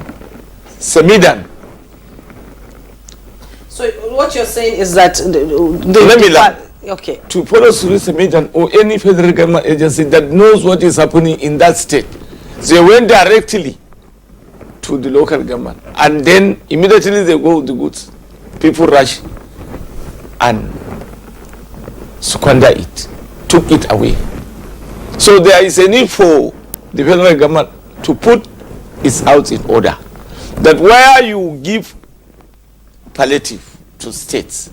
Semidan. So what you're saying is that okay, to follow through Semidan or any federal government agency that knows what is happening in that state, they went directly to the local government, and then immediately they go with the goods. People rush and squander it, took it away. So there is a need for the federal government to put its house in order. that where you give palliative to states,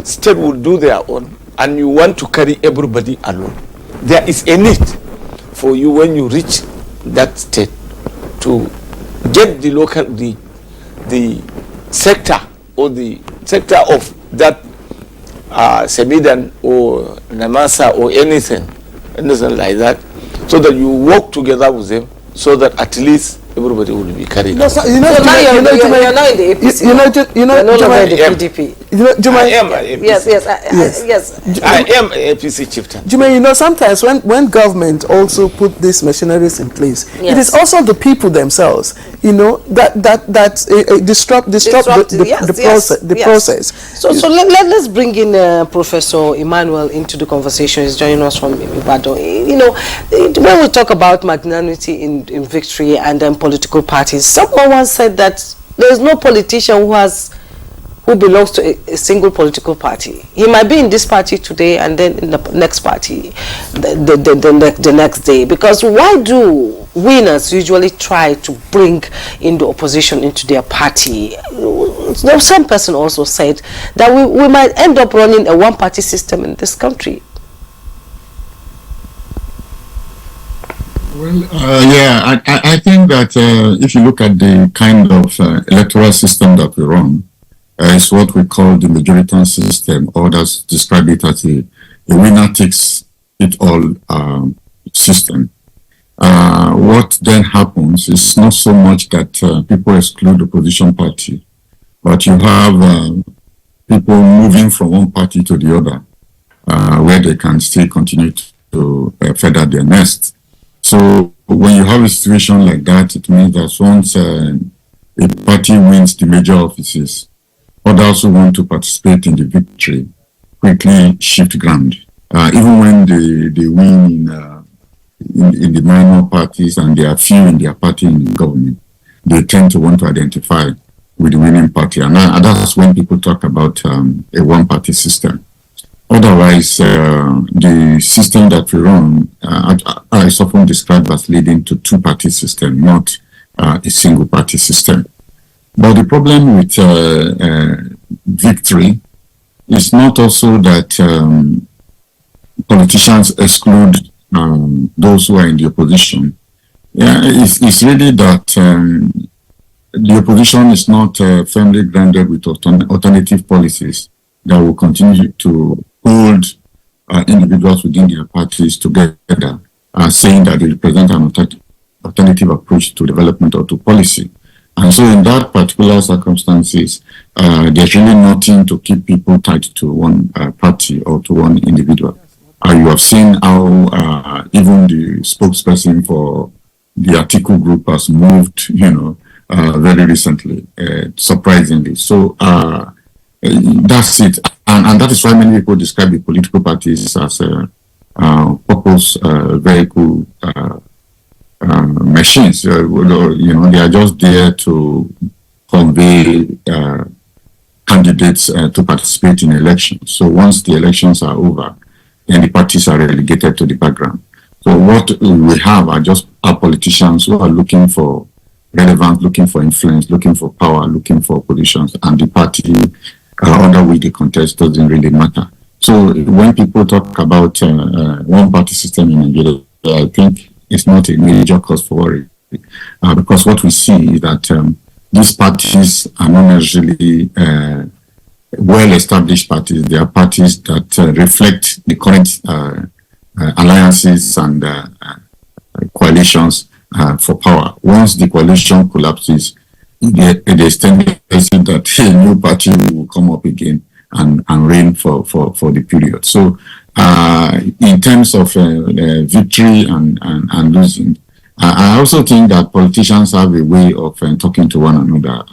state will do their own, and you want to carry everybody alone. There is a need for you when you reach that state to get the local, the sector or the sector of that Semidan or Namasa or anything like that, so that you work together with them, so that at least everybody will be carried. No, so, you're not in the APC. You're no longer in the PDP. I am an APC. Yes. I am an APC chieftain. Jume, sometimes when government also put these machineries in place, it is also the people themselves, that disrupt the process. So let's bring in Professor Emmanuel into the conversation. He's joining us from Ibadan. When we talk about magnanimity in victory and then political parties, someone once said that there is no politician who belongs to a single political party. He might be in this party today and then in the next party the next day. Because why do winners usually try to bring in the opposition into their party? Some person also said that we might end up running a one-party system in this country. Well, I think that if you look at the kind of electoral system that we run, it's what we call the majoritarian system, or others describe it as a winner takes it all system. What then happens is not so much that people exclude the opposition party, but you have people moving from one party to the other, where they can still continue to feather their nest. So when you have a situation like that, it means that once a party wins the major offices, others who want to participate in the victory quickly shift ground. Even when they win in the minor parties and they are few in their party in government, they tend to want to identify with the winning party. And that's when people talk about a one-party system. Otherwise, the system that we run is often described as leading to two-party system, not a single-party system. But the problem with victory is not also that politicians exclude those who are in the opposition. It's really that the opposition is not firmly grounded with alternative policies that will continue to hold individuals within their parties together, saying that they represent an alternative approach to development or to policy. And so in that particular circumstances, there's really nothing to keep people tied to one party or to one individual. You have seen how even the spokesperson for the Article group has moved, very recently, surprisingly. So that's it. And that is why many people describe the political parties as a purpose vehicle machines. They are just there to convey candidates to participate in elections. So once the elections are over, then the parties are relegated to the background. So what we have are just our politicians who are looking for relevance, looking for influence, looking for power, looking for positions, and the party under which they contest doesn't really matter. So when people talk about one-party system in Nigeria, I think it's not a major cause for worry, because what we see is that these parties are not necessarily well-established parties. They are parties that reflect the current alliances and coalitions for power. Once the coalition collapses, there's tendency that a new party will come up again and reign for the period. So in terms of victory and losing, I also think that politicians have a way of talking to one another.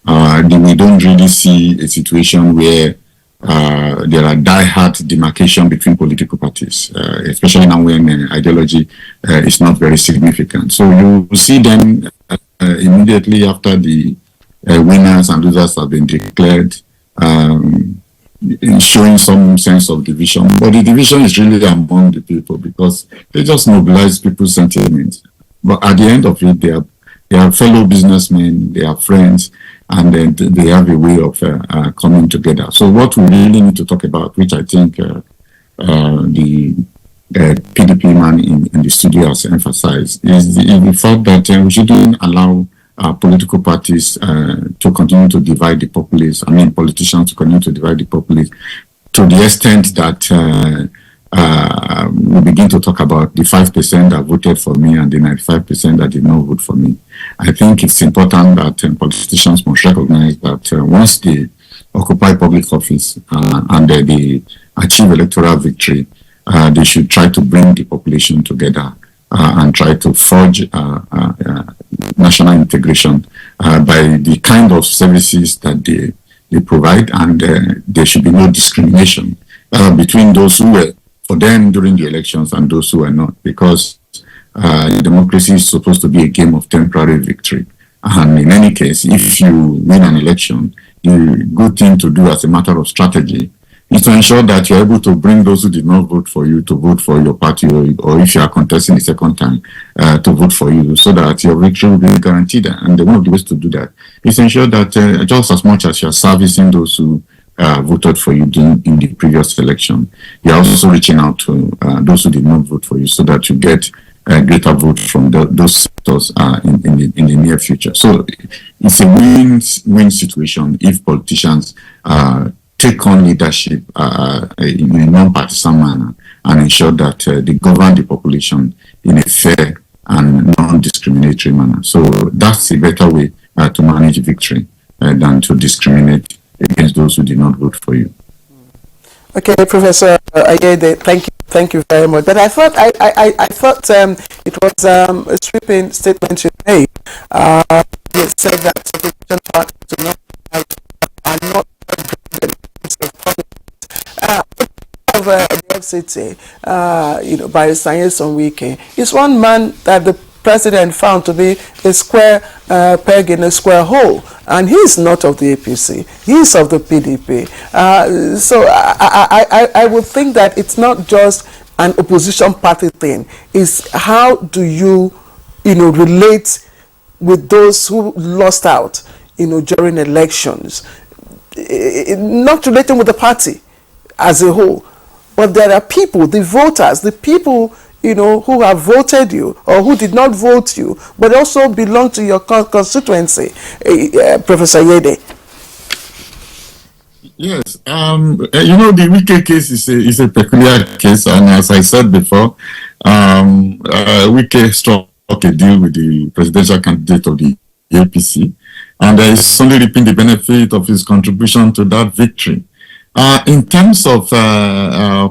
We don't really see a situation where there are die-hard demarcation between political parties, especially now when ideology is not very significant. So you see them immediately after the winners and losers have been declared, showing some sense of division. But the division is really among the people because they just mobilize people's sentiments. But at the end of it, they are fellow businessmen, they are friends, and then they have a way of coming together. So what we really need to talk about, which I think the PDP man in the studio has emphasized, is the fact that we shouldn't allow political parties to continue to divide the populace. I mean, politicians to continue to divide the populace to the extent that we begin to talk about the 5% that voted for me and the 95% that did not vote for me. I think it's important that politicians must recognize that once they occupy public office and they achieve electoral victory, they should try to bring the population together and try to forge national integration by the kind of services that they provide, and there should be no discrimination between those who were for them during the elections and those who are not, because democracy is supposed to be a game of temporary victory. And in any case, if you win an election, the good thing to do as a matter of strategy is to ensure that you're able to bring those who did not vote for you to vote for your party, or if you are contesting the second time, to vote for you, so that your victory will be guaranteed. And one of the ways to do that is to ensure that just as much as you're servicing those who voted for you in the previous election, you're also reaching out to those who did not vote for you, so that you get greater vote from those sectors in the near future. So it's a win-win situation if politicians take on leadership in a non-partisan manner and ensure that they govern the population in a fair and non-discriminatory manner. So that's a better way to manage victory than to discriminate against those who did not vote for you. Okay, Professor Ayede, thank you very much. But I thought it was a sweeping statement you made. You said that opposition parties are not of the FCT, by Science on Weekend, is one man that the president found to be a square peg in a square hole, and he's not of the APC, he's of the PDP. So I would think that it's not just an opposition party thing. It's how do you, relate with those who lost out, during elections, not relating with the party as a whole, but there are people, the voters, the people who have voted you or who did not vote you, but also belong to your constituency. Professor Yede. Yes, the Wike case is a peculiar case, and as I said before, Wike struck a deal with the presidential candidate of the APC, and is only reaping the benefit of his contribution to that victory. In terms of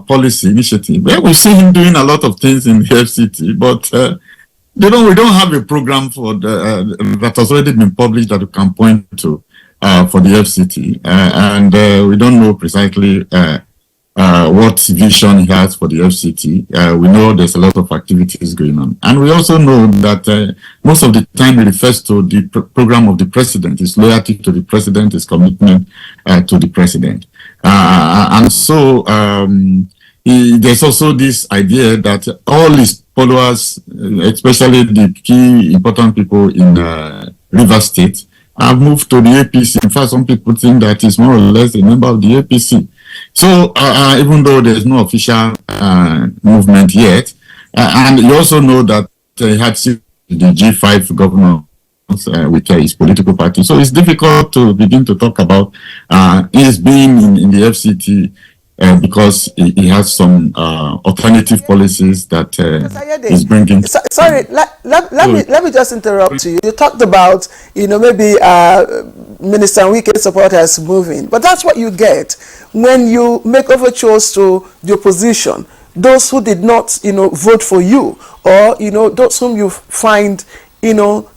policy initiative, well, we see him doing a lot of things in the FCT, but we don't have a program for that has already been published that we can point to for the FCT, and we don't know precisely what vision he has for the FCT. We know there's a lot of activities going on, and we also know that most of the time he refers to the program of the president, his loyalty to the president, his commitment to the president. And so there's also this idea that all his followers, especially the key important people in Rivers State, have moved to the APC. In fact, some people think that he's more or less a member of the APC. So even though there's no official movement yet, and you also know that he had the G5 governor with his political party. So it's difficult to begin to talk about his being in the FCT because he has some alternative policies that he's bringing. Sorry, let me just interrupt you. You talked about, maybe Minister Wike's supporters moving, but that's what you get when you make overtures to the opposition, those who did not, vote for you, or, those whom you find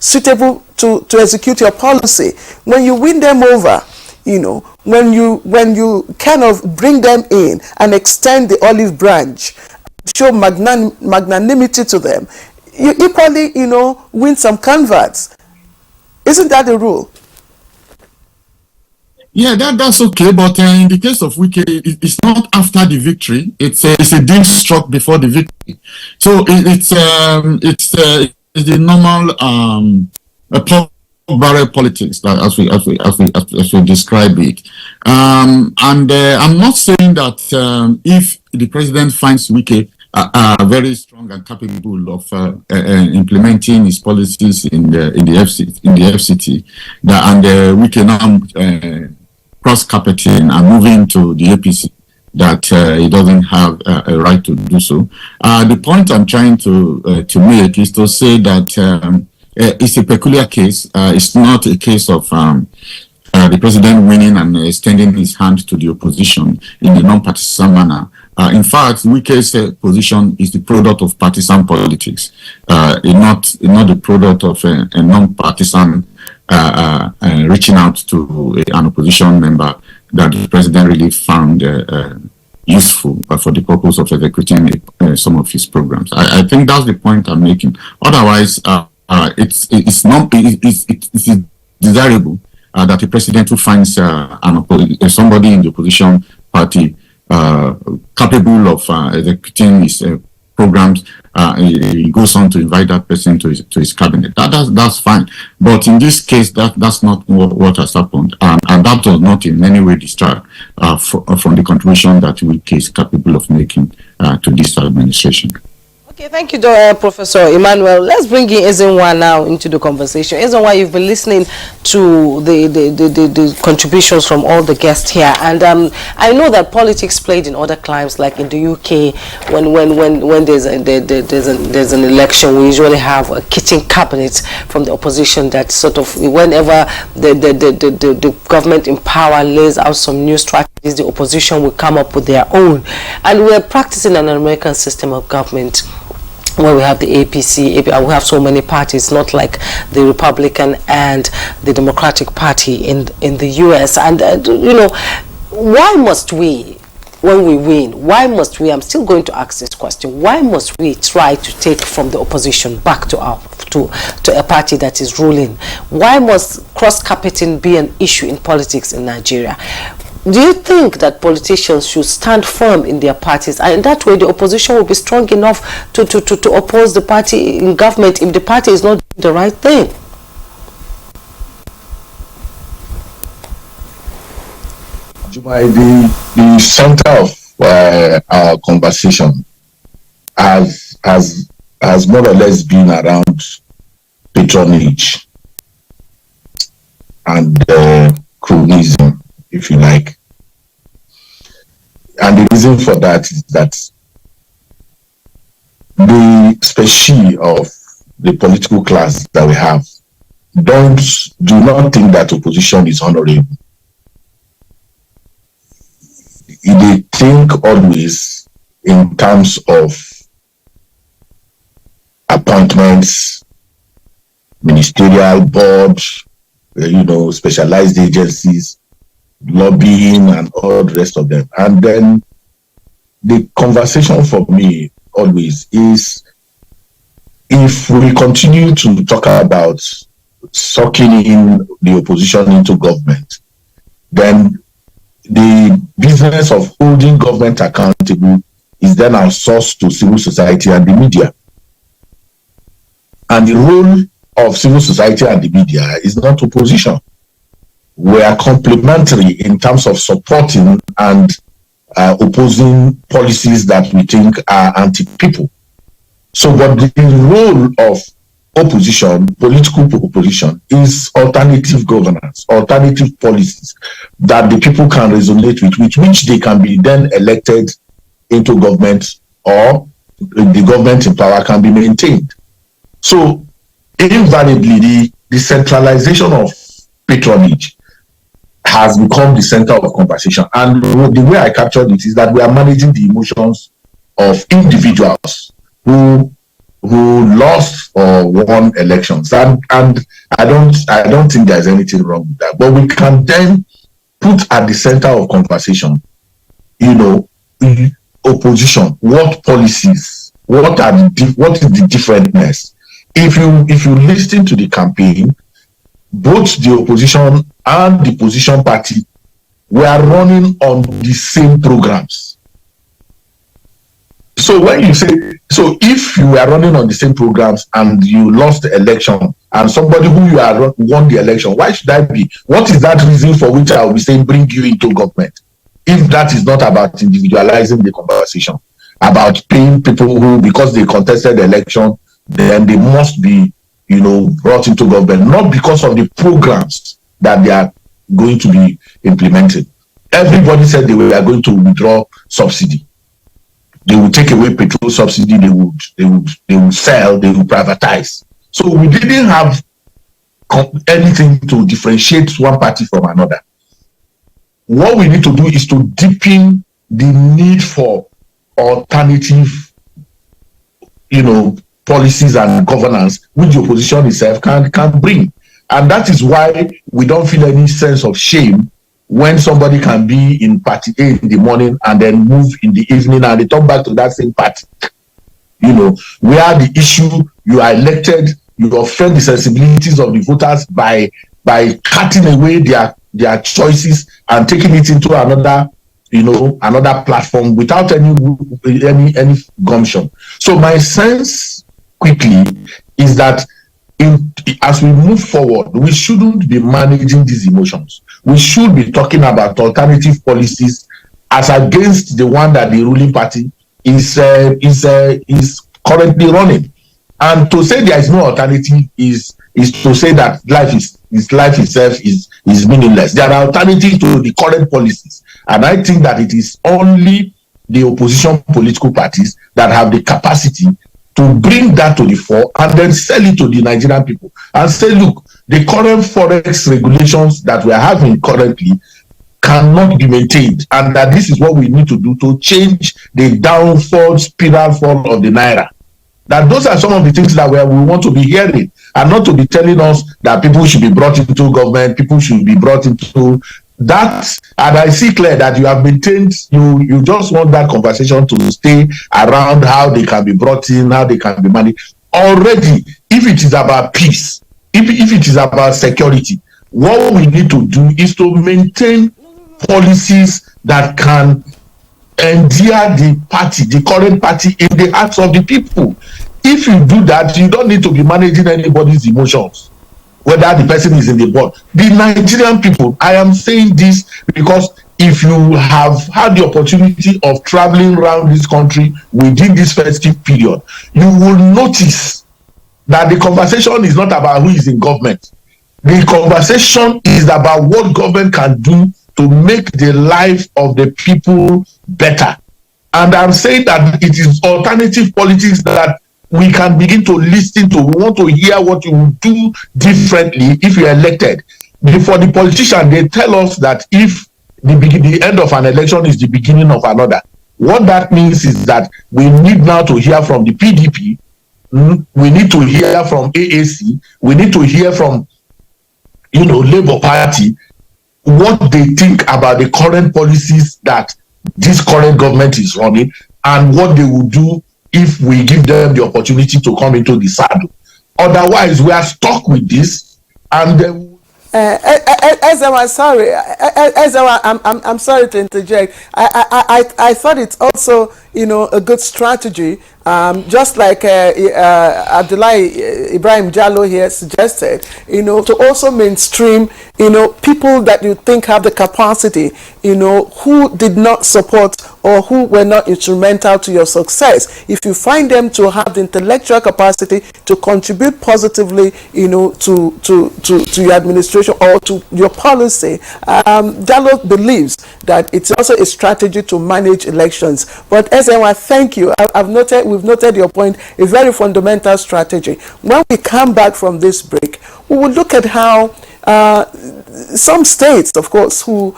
suitable to execute your policy. When you win them over, when you kind of bring them in and extend the olive branch, show magnanimity to them, you equally, win some converts. Isn't that the rule? Yeah, that's okay, but in the case of Wike, it's not after the victory. It's a deal struck before the victory. So it's the normal barrel politics, as we describe it. I'm not saying that if the president finds Wike very strong and capable of implementing his policies in the FCT, and we can now cross-carpeting and moving to the APC, that he doesn't have a right to do so. The point I'm trying to make is to say that it's a peculiar case. It's not a case of the president winning and extending his hand to the opposition in a non-partisan manner. In fact, Wike's position is the product of partisan politics, not the product of a non-partisan reaching out to an opposition member that the president really found useful for the purpose of executing some of his programs. I think that's the point I'm making. Otherwise, it's desirable that the president who finds somebody in the opposition party capable of executing his programs, he goes on to invite that person to his cabinet. That's fine. But in this case, that's not what has happened, and that does not in any way distract from the contribution that Wike is capable of making to this administration. Okay, thank you, Professor Emmanuel. Let's bring in Ezenwa now into the conversation. Ezenwa, you've been listening to the contributions from all the guests here, and I know that politics played in other climes, like in the UK, when there's an election, we usually have a kitchen cabinet from the opposition that sort of, whenever the government in power lays out some new strategies, the opposition will come up with their own, and we're practicing an American system of government, where we have the APC, we have so many parties, not like the Republican and the Democratic Party in the US. And why must we, when we win, why must we, I'm still going to ask this question, why must we try to take from the opposition back to a party that is ruling? Why must cross-carpeting be an issue in politics in Nigeria? Do you think that politicians should stand firm in their parties, and in that way the opposition will be strong enough to oppose the party in government if the party is not doing the right thing? The center of our conversation has more or less been around patronage and cronyism, if you like. And the reason for that is that the species of the political class that we have do not think that opposition is honorable. They think always in terms of appointments, ministerial boards, specialized agencies, lobbying, and all the rest of them. And then the conversation for me always is, if we continue to talk about sucking in the opposition into government, then the business of holding government accountable is then outsourced to civil society and the media. And the role of civil society and the media is not opposition. We are complementary in terms of supporting and opposing policies that we think are anti-people. So what the role of opposition, political opposition, is alternative governance, alternative policies that the people can resonate with which they can be then elected into government, or the government in power can be maintained. So invariably, the centralization of patronage has become the center of conversation. And the way I captured it is that we are managing the emotions of individuals who lost or won elections. And I don't think there's anything wrong with that. But we can then put at the center of conversation, opposition, what policies, what is the differentness? If you listen to the campaign, both the opposition and the position party were running on the same programs. So when you say, so if you were running on the same programs and you lost the election and somebody who you are won the election, why should I be? What is that reason for which I will be saying bring you into government? If that is not about individualizing the conversation, about paying people who, because they contested the election, then they must be, brought into government, not because of the programs that they are going to be implementing. Everybody said they were going to withdraw subsidy. They would take away petrol subsidy. They would sell. They would privatize. So we didn't have anything to differentiate one party from another. What we need to do is to deepen the need for alternative, policies and governance, which the opposition itself can bring. And that is why we don't feel any sense of shame when somebody can be in party A in the morning and then move in the evening and they come back to that same party. Where the issue, you are elected, you offend the sensibilities of the voters by cutting away their choices and taking it into another platform without any gumption. So my sense quickly is that as we move forward, we shouldn't be managing these emotions. We should be talking about alternative policies as against the one that the ruling party is currently running. And to say there is no alternative is to say that life itself is meaningless. There are alternatives to the current policies, and I think that it is only the opposition political parties that have the capacity to bring that to the fore and then sell it to the Nigerian people and say, look, the current forex regulations that we are having currently cannot be maintained, and that this is what we need to do to change the downfall spiral fall of the naira. That those are some of the things that we want to be hearing, and not to be telling us that people should be brought into government, people should be brought into that. And I see clear that you have maintained, you just want that conversation to stay around how they can be brought in, how they can be managed. Already, if it is about peace, if it is about security, what we need to do is to maintain policies that can endear the current party in the hearts of the people. If you do that, you don't need to be managing anybody's emotions, whether the person is in the board. The Nigerian people, I am saying this because if you have had the opportunity of traveling around this country within this festive period, you will notice that the conversation is not about who is in government. The conversation is about what government can do to make the life of the people better. And I'm saying that it is alternative politics that we can begin to listen to. We want to hear what you will do differently if you are elected. For the politician, they tell us that if the end of an election is the beginning of another, what that means is that we need now to hear from the PDP, we need to hear from AAC, we need to hear from Labour Party, what they think about the current policies that this current government is running and what they will do if we give them the opportunity to come into the saddle. Otherwise, we are stuck with this, and then I'm sorry. I'm sorry to interject. I thought it's also a good strategy, just like Abdullahi Ibrahim Jallo here suggested, to also mainstream, people that you think have the capacity, who did not support or who were not instrumental to your success. If you find them to have the intellectual capacity to contribute positively, to your administration or to your policy, Jallo believes that it's also a strategy to manage elections. But I thank you. We've noted your point, a very fundamental strategy. When we come back from this break, we will look at how some states, of course, where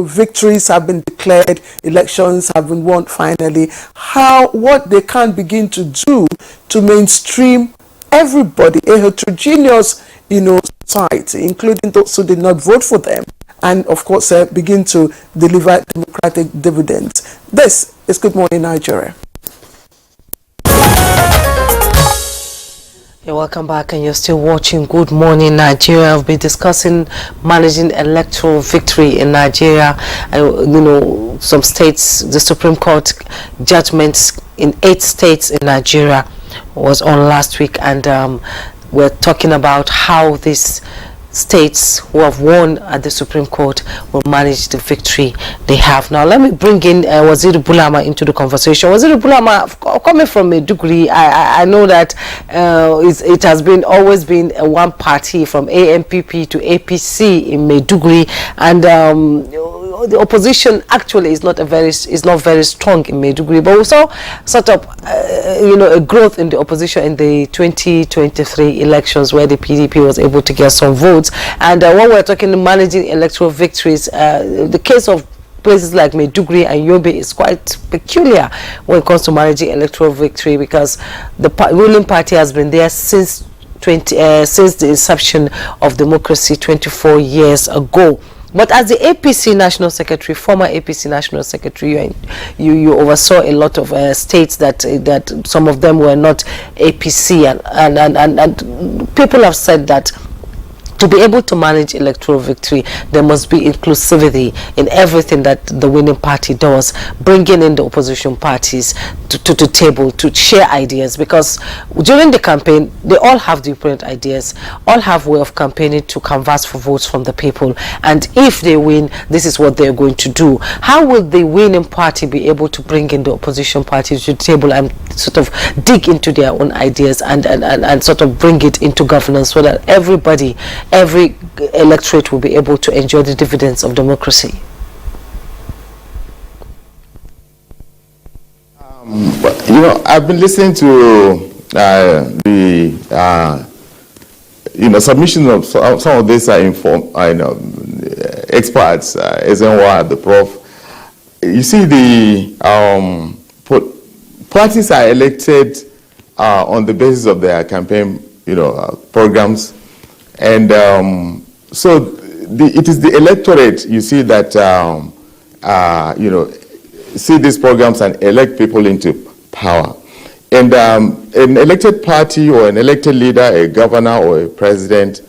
victories have been declared, elections have been won finally, what they can begin to do to mainstream everybody, a heterogeneous society, including those who did not vote for them, and of course begin to deliver democratic dividends. This is Good Morning Nigeria. You're welcome back, and you're still watching Good Morning Nigeria. We'll be discussing managing electoral victory in Nigeria. Some states, the Supreme Court judgments in 8 states in Nigeria was on last week, and we're talking about how these states who have won at the Supreme Court will manage the victory they have. Now, let me bring in Waziri Bulama into the conversation. Waziri Bulama, coming from Maiduguri, I know that it has always been one party from AMPP to APC in Maiduguri, and the opposition actually is not very strong in Maiduguri, but we saw sort of a growth in the opposition in the 2023 elections, where the PDP was able to get some votes. And when we're talking managing electoral victories, the case of places like Maiduguri and Yobe is quite peculiar when it comes to managing electoral victory, because the ruling party has been there since the inception of democracy 24 years ago. But as the APC National Secretary, former APC National Secretary, you oversaw a lot of states that some of them were not APC, and people have said that to be able to manage electoral victory, there must be inclusivity in everything that the winning party does, bringing in the opposition parties to the table to share ideas, because during the campaign, they all have different ideas, all have way of campaigning to canvass for votes from the people, and if they win, this is what they're going to do. How will the winning party be able to bring in the opposition parties to the table and sort of dig into their own ideas and sort of bring it into governance, so that every electorate will be able to enjoy the dividends of democracy? I've been listening to the submission of some of these experts, SNY, the Prof. You see, the parties are elected on the basis of their campaign, programs. And so it is the electorate, you see, that, see these programs and elect people into power. And an elected party or an elected leader, a governor or a president,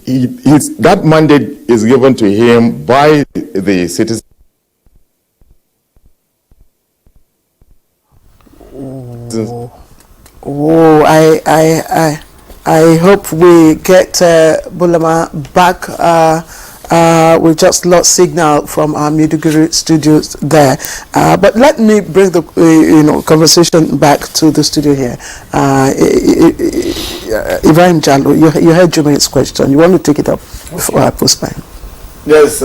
that mandate is given to him by the citizens. I hope we get Bulama back. We just lost signal from our Maiduguri studios there. But let me bring the conversation back to the studio here. Ibrahim Jallo, you heard Jumain's question. You want to take it up before I postpone? Yes.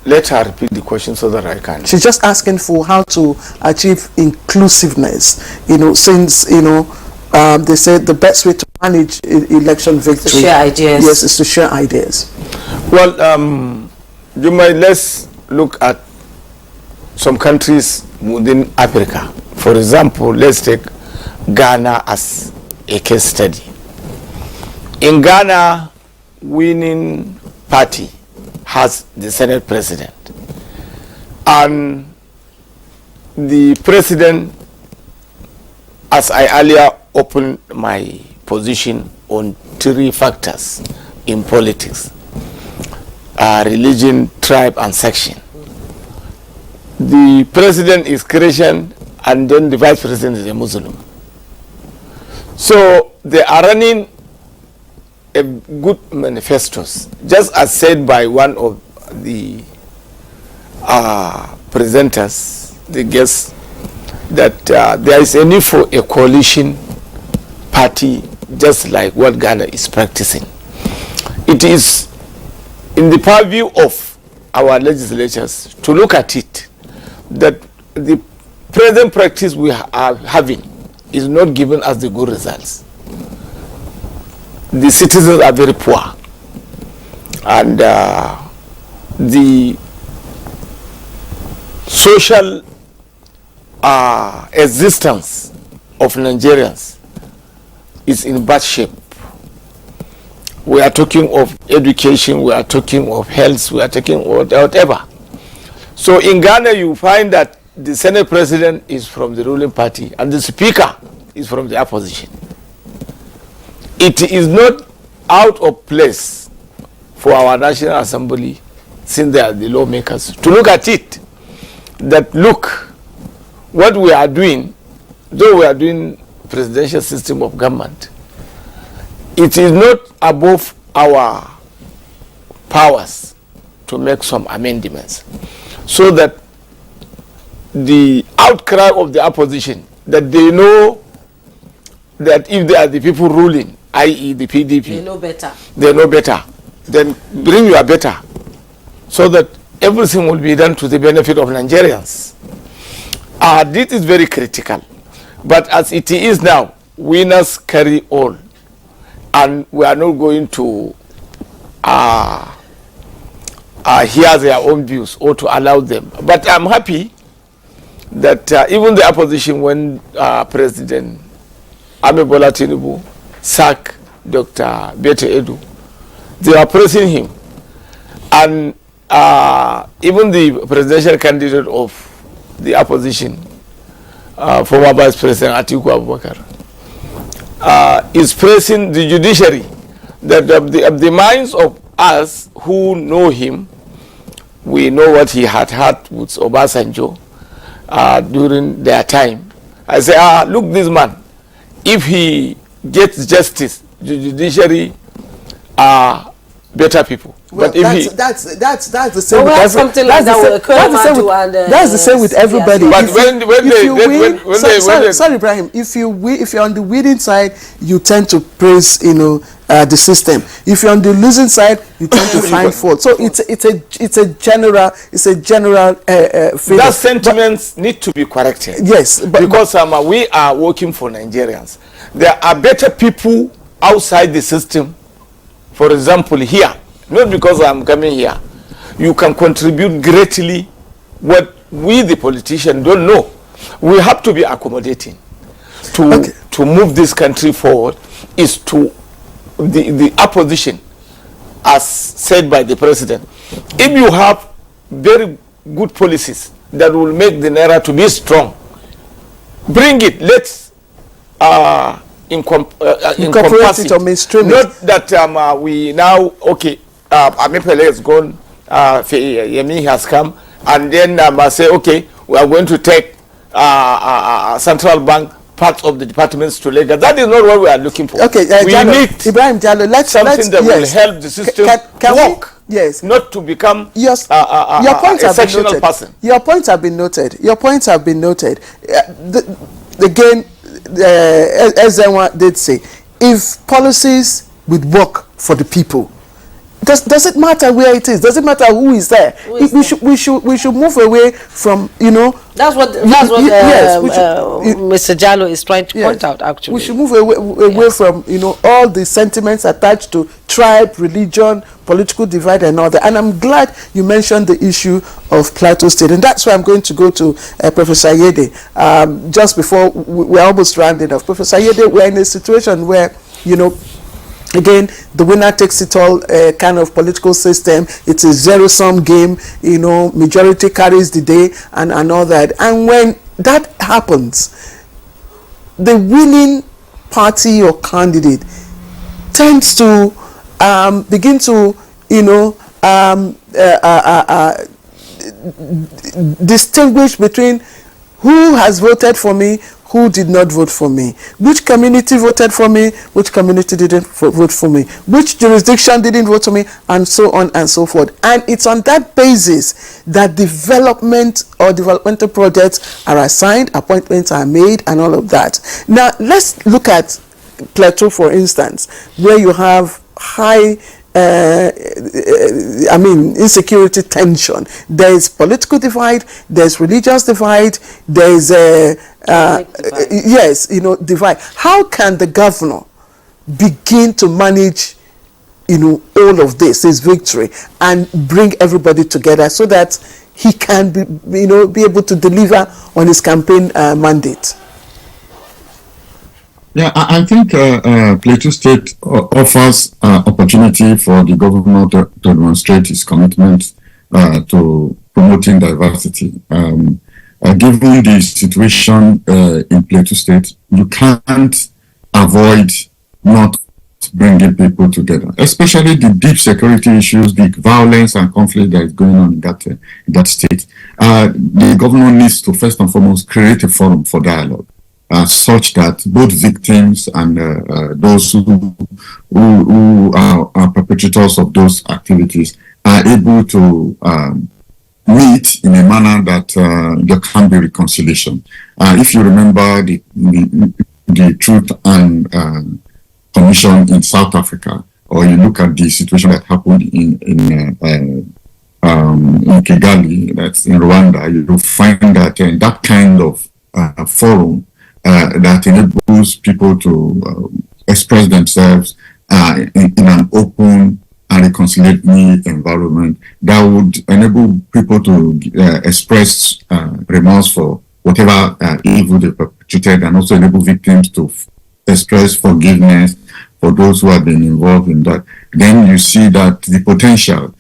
Let her repeat the question so that I can. She's just asking for how to achieve inclusiveness. Since they said the best way to manage election victory, to share ideas. Yes, is to share ideas. Well, let's look at some countries within Africa. For example, let's take Ghana as a case study. In Ghana, winning party has the Senate president, and the president, as I earlier opened my position on 3 factors in politics: religion, tribe, and section. The president is Christian, and then the vice president is a Muslim. So they are running a good manifestos, just as said by one of the presenters, the guests, that there is a need for a coalition party, just like what Ghana is practicing. It is in the purview of our legislatures to look at it, that the present practice we are having is not giving us the good results. The citizens are very poor, and the social existence of Nigerians is in bad shape. We are talking of education, we are talking of health, we are talking of whatever. So in Ghana, you find that the Senate president is from the ruling party and the speaker is from the opposition. It is not out of place for our National Assembly, since they are the lawmakers, to look at it, that look, what we are doing, though we are doing presidential system of government, it is not above our powers to make some amendments so that the outcry of the opposition, that they know that if they are the people ruling, i.e. the PDP, they know better, then bring your better, so that everything will be done to the benefit of Nigerians. This is very critical. But as it is now, winners carry all. And we are not going to hear their own views or to allow them. But I'm happy that even the opposition, when President Bola Tinubu sacked Dr. Bete Edu, they are praising him. And even the presidential candidate of the opposition, former Vice President Atiku Abubakar, is praising the judiciary, that of the minds of us who know him, we know what he had with Obasanjo during their time. I say, look, this man, if he gets justice, the judiciary are better people. Well, but if that's the same with everybody. That's the same with everybody. But sorry, Ibrahim, if you're on the winning side, you tend to praise, the system. If you're on the losing side, you tend to find fault. So it's a general feeling. That sentiments need to be corrected. Yes, because we are working for Nigerians. There are better people outside the system. For example, here, not because I'm coming here, you can contribute greatly what we, the politicians, don't know. We have to be accommodating to move this country forward. Is to the opposition, as said by the president. If you have very good policies that will make the Naira to be strong, bring it. Let's incorporate it or mainstream it. Not that we now, Amepele has gone, Yemi has come, and then say, okay, we are going to take central bank parts of the departments to Lagos. That is not what we are looking for. Okay, we need Ibrahim Jallo, let's will help the system work. Yes. Not to become your points a sectional person. Your points have been noted. Again, Ezenwa did say, if policies would work for the people, does it matter where it is? Does it matter who is there? We should move away from, That's what Mr. Jallo is trying to point out, actually. We should move away from, all the sentiments attached to tribe, religion, political divide and all that. And I'm glad you mentioned the issue of Plateau State. And that's why I'm going to go to Professor Yede. Just before we're almost rounding off. Professor Yede, we're in a situation where, again, the winner takes it all kind of political system. It's a zero-sum game, majority carries the day and all that. And when that happens, the winning party or candidate tends to begin to, distinguish between who has voted for me, who did not vote for me, which community voted for me, which community didn't vote for me, which jurisdiction didn't vote for me, and so on and so forth. And it's on that basis that development or developmental projects are assigned, appointments are made, and all of that. Now, let's look at Plateau, for instance, where you have high insecurity tension. There is political divide, there's religious divide, there is divide. How can the governor begin to manage all of this, his victory, and bring everybody together so that he can be able to deliver on his campaign mandate? Yeah, I think Plateau State offers opportunity for the governor to demonstrate his commitment to promoting diversity. Given the situation in Plateau State, you can't avoid not bringing people together, especially the deep security issues, the violence and conflict that is going on in that state. The governor needs to first and foremost create a forum for dialogue. such that both victims and those who are perpetrators of those activities are able to meet in a manner that there can be reconciliation. If you remember the Truth and Commission in South Africa, or you look at the situation that happened in Kigali, that's in Rwanda, you will find that that kind of forum that enables people to express themselves in an open and reconciliatory environment, that would enable people to express remorse for whatever evil they perpetrated, and also enable victims to express forgiveness for those who have been involved in that. Then you see that the potential,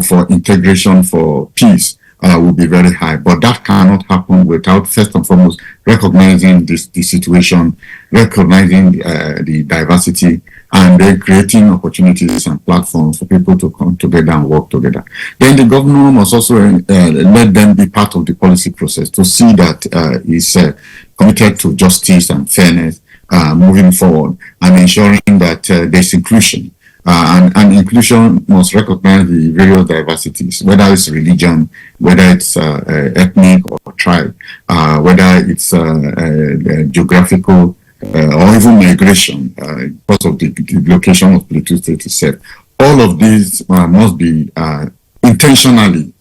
for integration, for peace, will be very high. But that cannot happen without, first and foremost, recognizing the situation, recognizing the diversity, and then creating opportunities and platforms for people to come together and work together. Then the governor must also let them be part of the policy process to see that he's committed to justice and fairness moving forward, and ensuring that there's inclusion. And inclusion must recognize the various diversities, whether it's religion, whether it's ethnic or tribe, whether it's geographical or even migration, because of the location of Plateau State itself. All of these must be intentionally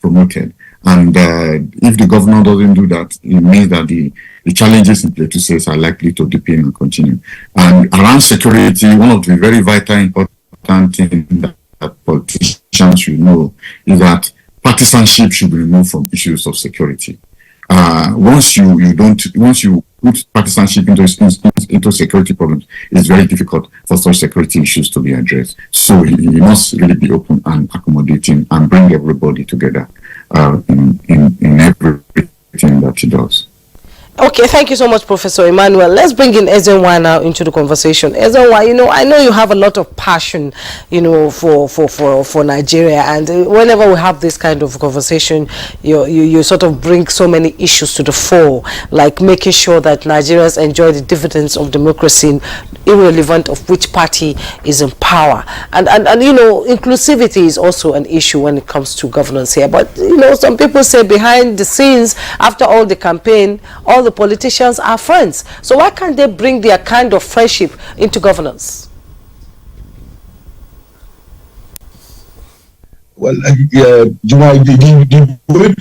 promoted. And if the governor doesn't do that, it means that the challenges in Plateau State are likely to deepen and continue. And around security, one of the very vital, important things that politicians should know is that partisanship should be removed from issues of security. Once you put partisanship into security problems, it's very difficult for such security issues to be addressed. So you must really be open and accommodating and bring everybody together in everything that he does. Okay, thank you so much, Professor Emmanuel. Let's bring in Ezenwa now into the conversation. Ezenwa, I know you have a lot of passion, for Nigeria, and whenever we have this kind of conversation, you sort of bring so many issues to the fore, like making sure that Nigerians enjoy the dividends of democracy, irrelevant of which party is in power. And inclusivity is also an issue when it comes to governance here. But, some people say behind the scenes, after all the campaign, all the politicians are friends. So why can't they bring their kind of friendship into governance? Well, the way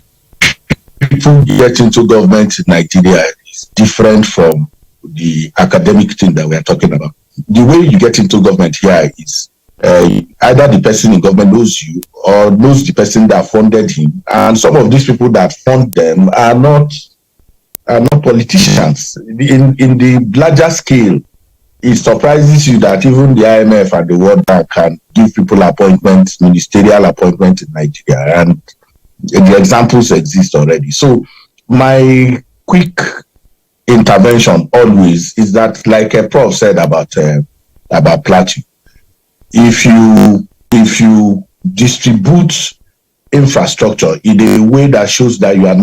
people get into government in Nigeria is different from the academic thing that we are talking about. The way you get into government here is either the person in government knows you or knows the person that funded him, and some of these people that fund them are not politicians. In the larger scale, it surprises you that even the IMF and the World Bank can give people appointments, ministerial appointments in Nigeria, and the examples exist already. So my quick intervention always is that, like a prof said about Plateau, if you distribute infrastructure in a way that shows that you are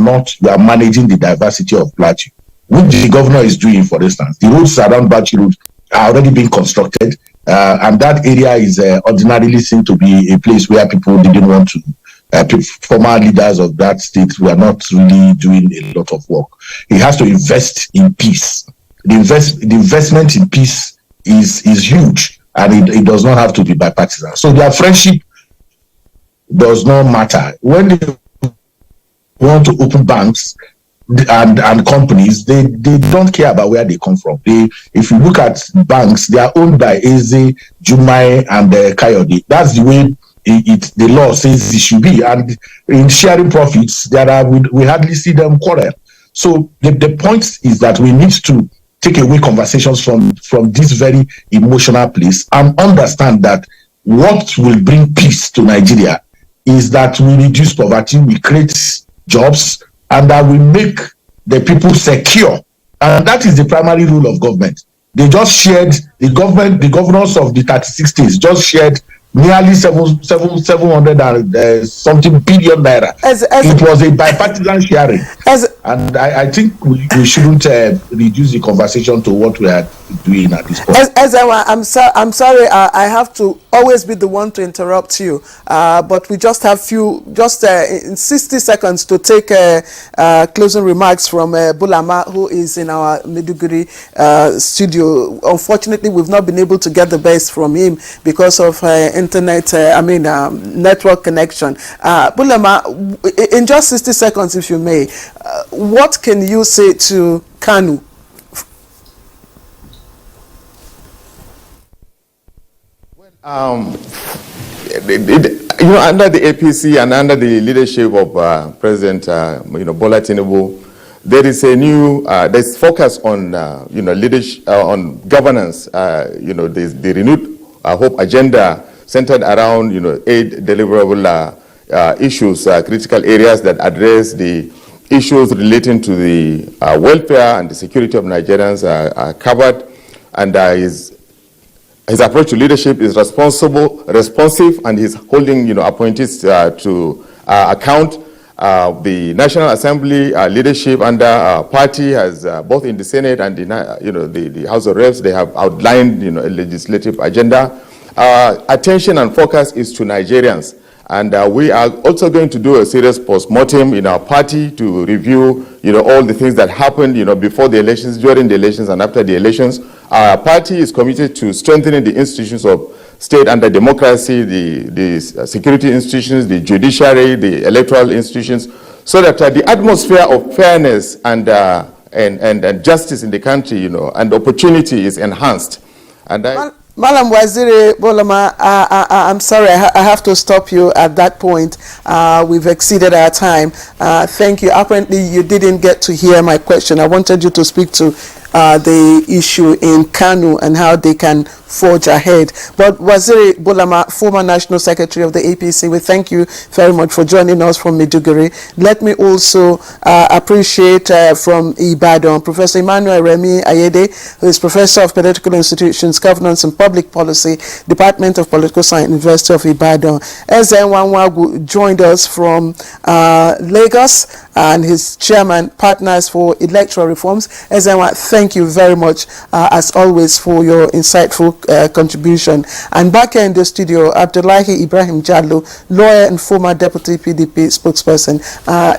managing the diversity of Plateau, which the governor is doing. For instance, the roads around Plateau Road are already being constructed, and that area is ordinarily seen to be a place where people didn't want to. Former leaders of that state were not really doing a lot of work. He has to invest in peace. The investment in peace is huge, and it does not have to be bipartisan. So their friendship does not matter. When they want to open banks and companies, they don't care about where they come from. If you look at banks, they are owned by Eze, Jumai, and Kayode. That's the way the law says it should be. And in sharing profits, we hardly see them quarrel. So the point is that we need to take away conversations from this very emotional place and understand that what will bring peace to Nigeria is that we reduce poverty, we create jobs, and that we make the people secure. And that is the primary rule of government. They just shared, the governors of the 36 states just shared nearly 700 and something billion naira. It was a bipartisan sharing, and I think we shouldn't reduce the conversation to what we are doing at this point. I'm sorry, I have to always be the one to interrupt you, but we just have in 60 seconds to take closing remarks from Bulama, who is in our Maiduguri studio. Unfortunately, we've not been able to get the best from him because of internet, network connection. Bulama, in just 60 seconds, if you may, what can you say to Kanu? Under the APC and under the leadership of President Bola Tinubu, there is a new there's focus on leadership, on governance. There's the renewed hope agenda centered around 8 deliverable issues, critical areas that address the issues relating to the welfare and the security of Nigerians are covered, and his approach to leadership is responsive, and he's holding appointees to account. The National Assembly leadership under party has both in the Senate and the House of Reps, they have outlined a legislative agenda. Attention and focus is to Nigerians, and we are also going to do a serious post-mortem in our party to review all the things that happened before the elections, during the elections, and after the elections. Our party is committed to strengthening the institutions of state under democracy, the security institutions, the judiciary, the electoral institutions, so that the atmosphere of fairness and justice in the country, and opportunity is enhanced. And Malam Waziri Bolama, I'm sorry, I have to stop you at that point. We've exceeded our time. Thank you. Apparently, you didn't get to hear my question. I wanted you to speak to the issue in Kanu and how they can forge ahead. But Waziri Bolama, former National Secretary of the APC, we thank you very much for joining us from Maiduguri. Let me also appreciate from Ibadan, Professor Emmanuel Remi Ayede, who is Professor of Political Institutions, Governance and Public Policy, Department of Political Science, University of Ibadan. Ezen Wanwagu joined us from Lagos, and his chairman, Partners for Electoral Reforms. Ezen, thank you very much, as always, for your insightful contribution. And back here in the studio, Abdullahi Ibrahim Jallo, lawyer and former deputy PDP spokesperson.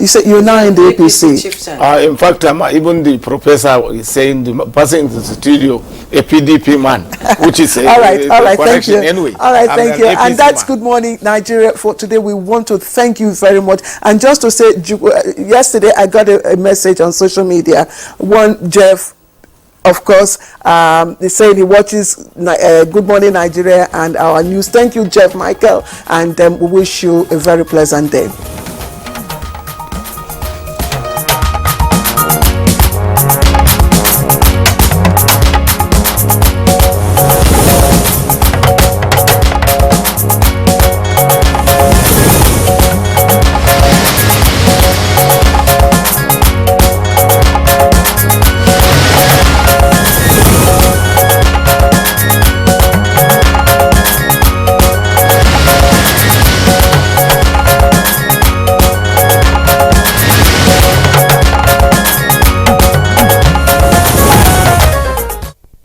You said you're now in the APC. In fact, even the professor is saying the person in the studio, a PDP man, which is all right, thank you. Anyway, all right, thank you. And that's Good Morning Nigeria for today. We want to thank you very much. And just to say, yesterday I got a message on social media. One Jeff, of course, they say he watches Good Morning Nigeria and our news. Thank you, Jeff Michael, and we wish you a very pleasant day.